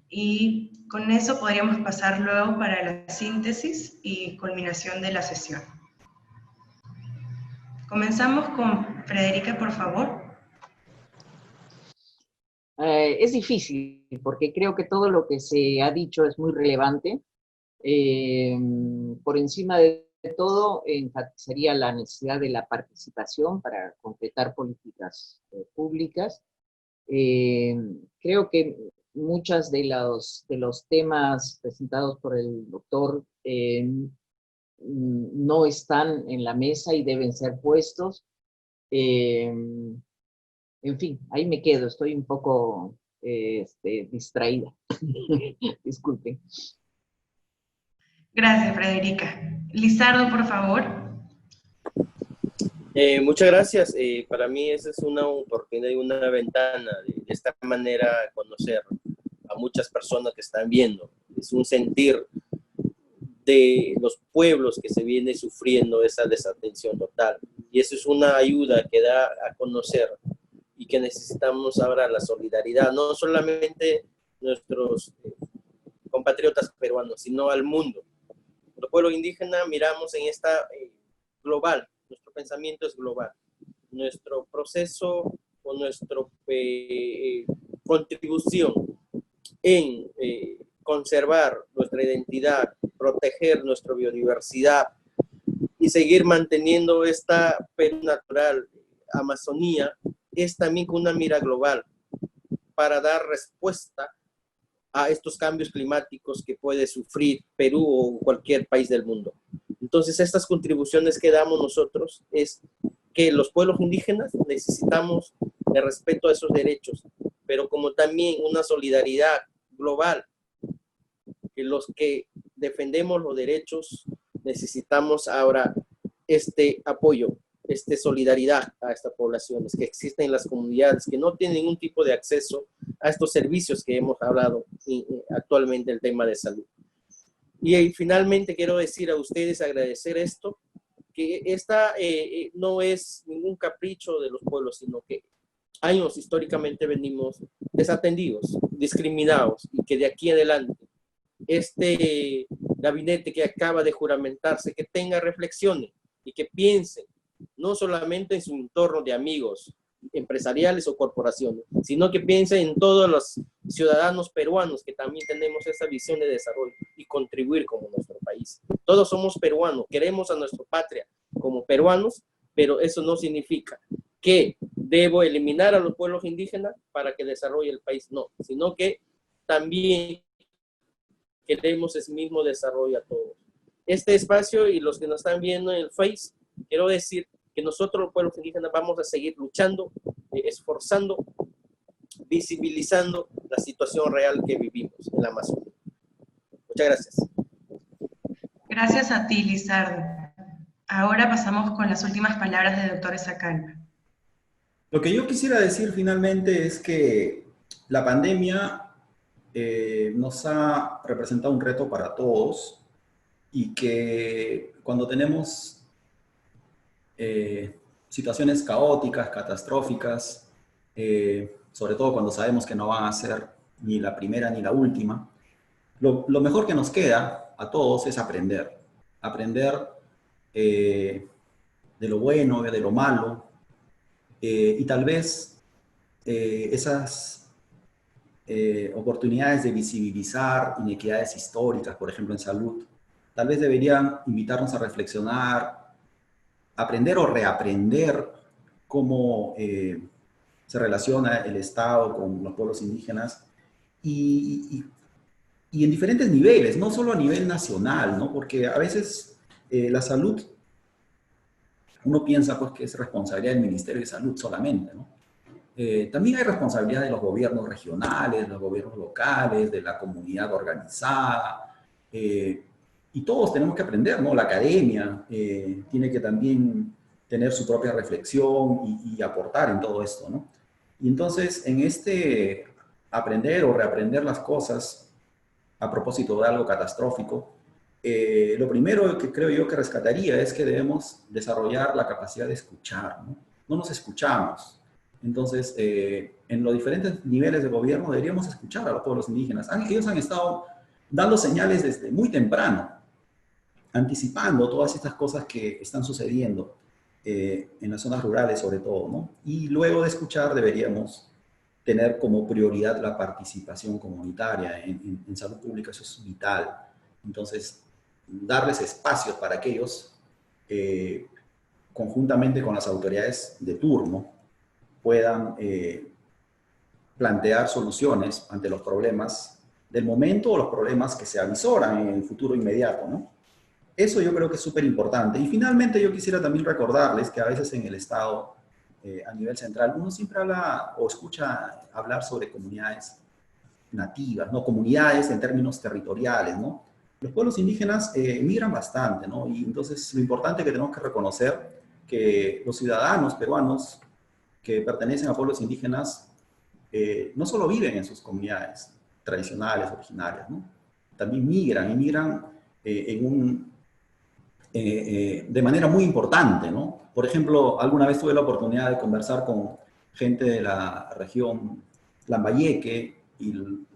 y con eso podríamos pasar luego para la síntesis y culminación de la sesión. Comenzamos con Frederica, por favor. Es difícil, porque creo que todo lo que se ha dicho es muy relevante. Por encima de todo enfatizaría la necesidad de la participación para concretar políticas públicas. Creo que muchos de los temas presentados por el doctor no están en la mesa y deben ser puestos. En fin, ahí me quedo, estoy un poco distraída. Disculpen. Gracias, Frederica. Lizardo, por favor. Muchas gracias. Para mí esa es una oportunidad y una ventana de esta manera conocer a muchas personas que están viendo. Es un sentir de los pueblos que se viene sufriendo esa desatención total. Y eso es una ayuda que da a conocer y que necesitamos ahora la solidaridad, no solamente nuestros compatriotas peruanos, sino al mundo. Los pueblos indígenas miramos en esta global, nuestro pensamiento es global. Nuestro proceso o nuestra contribución en conservar nuestra identidad, proteger nuestra biodiversidad y seguir manteniendo esta Perú natural, Amazonía, es también con una mira global para dar respuesta a estos cambios climáticos que puede sufrir Perú o cualquier país del mundo. Entonces, estas contribuciones que damos nosotros es que los pueblos indígenas necesitamos el respeto a esos derechos, pero como también una solidaridad global, que los que defendemos los derechos necesitamos ahora este apoyo, esta solidaridad a estas poblaciones que existen en las comunidades que no tienen ningún tipo de acceso a estos servicios que hemos hablado actualmente, el tema de salud. Y finalmente quiero decir a ustedes, agradecer esto, que esta no es ningún capricho de los pueblos, sino que años históricamente venimos desatendidos, discriminados, y que de aquí adelante este gabinete que acaba de juramentarse, que tenga reflexiones y que piense no solamente en su entorno de amigos empresariales o corporaciones, sino que piense en todos los ciudadanos peruanos que también tenemos esa visión de desarrollo y contribuir como nuestro país. Todos somos peruanos, queremos a nuestra patria como peruanos, pero eso no significa que debo eliminar a los pueblos indígenas para que desarrolle el país, no, sino que también queremos ese mismo desarrollo a todos. Este espacio y los que nos están viendo en el Face, quiero decir que nosotros los pueblos indígenas vamos a seguir luchando, esforzando, visibilizando la situación real que vivimos en la Amazonía. Muchas gracias. Gracias a ti, Lizardo. Ahora pasamos con las últimas palabras del doctor Esacalma. Lo que yo quisiera decir finalmente es que la pandemia nos ha representado un reto para todos y que cuando tenemos situaciones caóticas, catastróficas, sobre todo cuando sabemos que no van a ser ni la primera ni la última, lo mejor que nos queda a todos es aprender. Aprender de lo bueno, de lo malo, y tal vez esas oportunidades de visibilizar inequidades históricas, por ejemplo en salud, tal vez deberían invitarnos a reflexionar, aprender o reaprender cómo se relaciona el Estado con los pueblos indígenas y en diferentes niveles, no solo a nivel nacional, ¿no? Porque a veces la salud, uno piensa pues que es responsabilidad del Ministerio de Salud solamente, ¿no? También hay responsabilidad de los gobiernos regionales, de los gobiernos locales, de la comunidad organizada, y todos tenemos que aprender, ¿no? La academia tiene que también tener su propia reflexión y aportar en todo esto, ¿no? Y entonces, en este aprender o reaprender las cosas, a propósito de algo catastrófico, lo primero que creo yo que rescataría es que debemos desarrollar la capacidad de escuchar, ¿no? No nos escuchamos. Entonces, en los diferentes niveles de gobierno deberíamos escuchar a los pueblos indígenas. Ellos han estado dando señales desde muy temprano, anticipando todas estas cosas que están sucediendo en las zonas rurales sobre todo, ¿no? Y luego de escuchar deberíamos tener como prioridad la participación comunitaria en salud pública, eso es vital. Entonces, darles espacios para que ellos, conjuntamente con las autoridades de turno, puedan plantear soluciones ante los problemas del momento o los problemas que se avisoran en el futuro inmediato, ¿no? Eso yo creo que es súper importante. Y finalmente yo quisiera también recordarles que a veces en el Estado, a nivel central, uno siempre habla o escucha hablar sobre comunidades nativas, ¿no? Comunidades en términos territoriales, ¿no? Los pueblos indígenas migran bastante, ¿no? Y entonces lo importante que tenemos que reconocer que los ciudadanos peruanos que pertenecen a pueblos indígenas no solo viven en sus comunidades tradicionales, originarias, ¿no? También migran, y migran de manera muy importante, ¿no? Por ejemplo, alguna vez tuve la oportunidad de conversar con gente de la región Lambayeque, y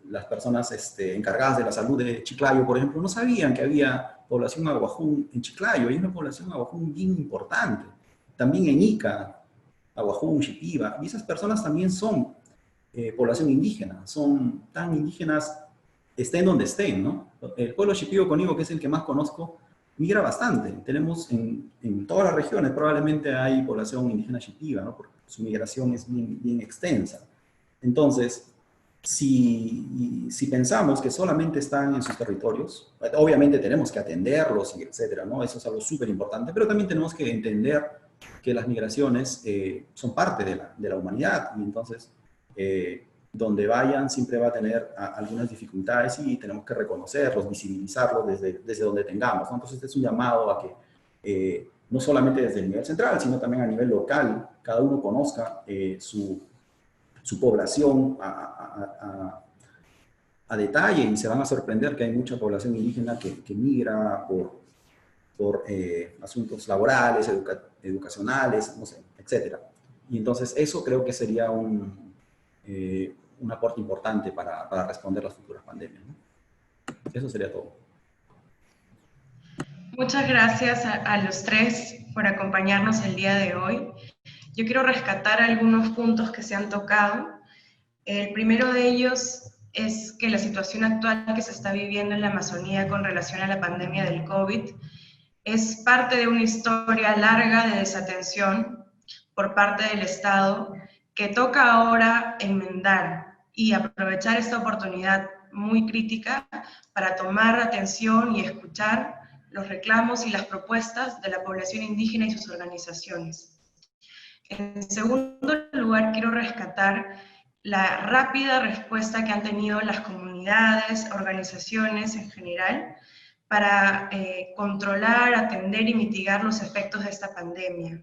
las personas encargadas de la salud de Chiclayo, por ejemplo, no sabían que había población aguajún en Chiclayo. Hay una población aguajún bien importante. También en Ica, aguajún, Shipiba, y esas personas también son población indígena, son tan indígenas, estén donde estén, ¿no? El pueblo Shipibo Conibo, que es el que más conozco, migra bastante. Tenemos en todas las regiones, probablemente hay población indígena Shipiba, ¿no? Porque su migración es bien extensa. Entonces, si pensamos que solamente están en sus territorios, obviamente tenemos que atenderlos, y etcétera, ¿no? Eso es algo súper importante, pero también tenemos que entender que las migraciones son parte de la humanidad, y entonces donde vayan siempre va a tener algunas dificultades, y tenemos que reconocerlos, visibilizarlos desde donde tengamos, ¿no? Entonces este es un llamado a que no solamente desde el nivel central, sino también a nivel local, cada uno conozca su población a detalle, y se van a sorprender que hay mucha población indígena que migra por asuntos laborales, educacionales, no sé, etc. Y entonces eso creo que sería un aporte importante para responder las futuras pandemias, ¿no? Eso sería todo. Muchas gracias a los tres por acompañarnos el día de hoy. Yo quiero rescatar algunos puntos que se han tocado. El primero de ellos es que la situación actual que se está viviendo en la Amazonía con relación a la pandemia del COVID es parte de una historia larga de desatención por parte del Estado, que toca ahora enmendar y aprovechar esta oportunidad muy crítica para tomar atención y escuchar los reclamos y las propuestas de la población indígena y sus organizaciones. En segundo lugar, quiero rescatar la rápida respuesta que han tenido las comunidades, organizaciones en general, para controlar, atender y mitigar los efectos de esta pandemia.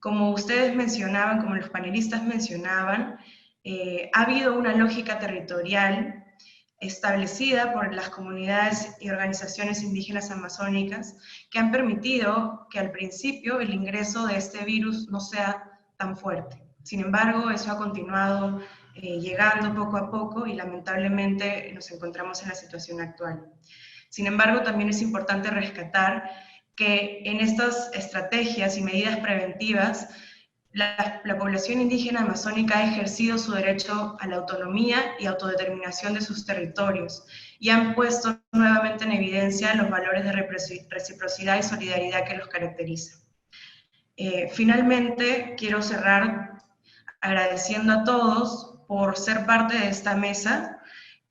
Como ustedes mencionaban, como los panelistas mencionaban, ha habido una lógica territorial establecida por las comunidades y organizaciones indígenas amazónicas que han permitido que al principio el ingreso de este virus no sea tan fuerte. Sin embargo, eso ha continuado llegando poco a poco, y lamentablemente nos encontramos en la situación actual. Sin embargo, también es importante rescatar que en estas estrategias y medidas preventivas, la población indígena amazónica ha ejercido su derecho a la autonomía y autodeterminación de sus territorios, y han puesto nuevamente en evidencia los valores de reciprocidad y solidaridad que los caracterizan. Finalmente, quiero cerrar agradeciendo a todos por ser parte de esta mesa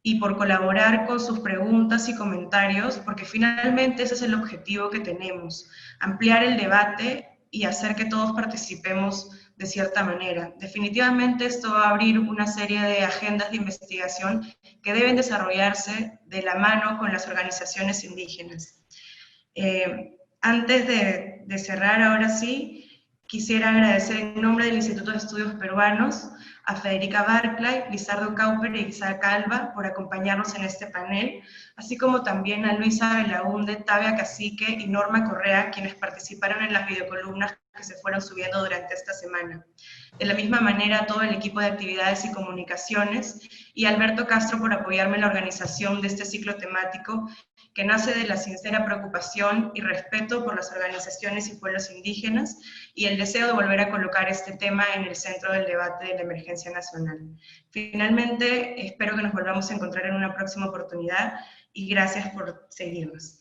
y por colaborar con sus preguntas y comentarios, porque finalmente ese es el objetivo que tenemos: ampliar el debate y hacer que todos participemos de cierta manera. Definitivamente esto va a abrir una serie de agendas de investigación que deben desarrollarse de la mano con las organizaciones indígenas. Antes de cerrar, ahora sí, quisiera agradecer en nombre del Instituto de Estudios Peruanos a Federica Barclay, Lizardo Cauper y Isaac Alba por acompañarnos en este panel, así como también a Luisa Belaunde, Tavia Cacique y Norma Correa, quienes participaron en las videocolumnas que se fueron subiendo durante esta semana. De la misma manera, a todo el equipo de actividades y comunicaciones, y a Alberto Castro por apoyarme en la organización de este ciclo temático, que nace de la sincera preocupación y respeto por las organizaciones y pueblos indígenas, y el deseo de volver a colocar este tema en el centro del debate de la emergencia nacional. Finalmente, espero que nos volvamos a encontrar en una próxima oportunidad, y gracias por seguirnos.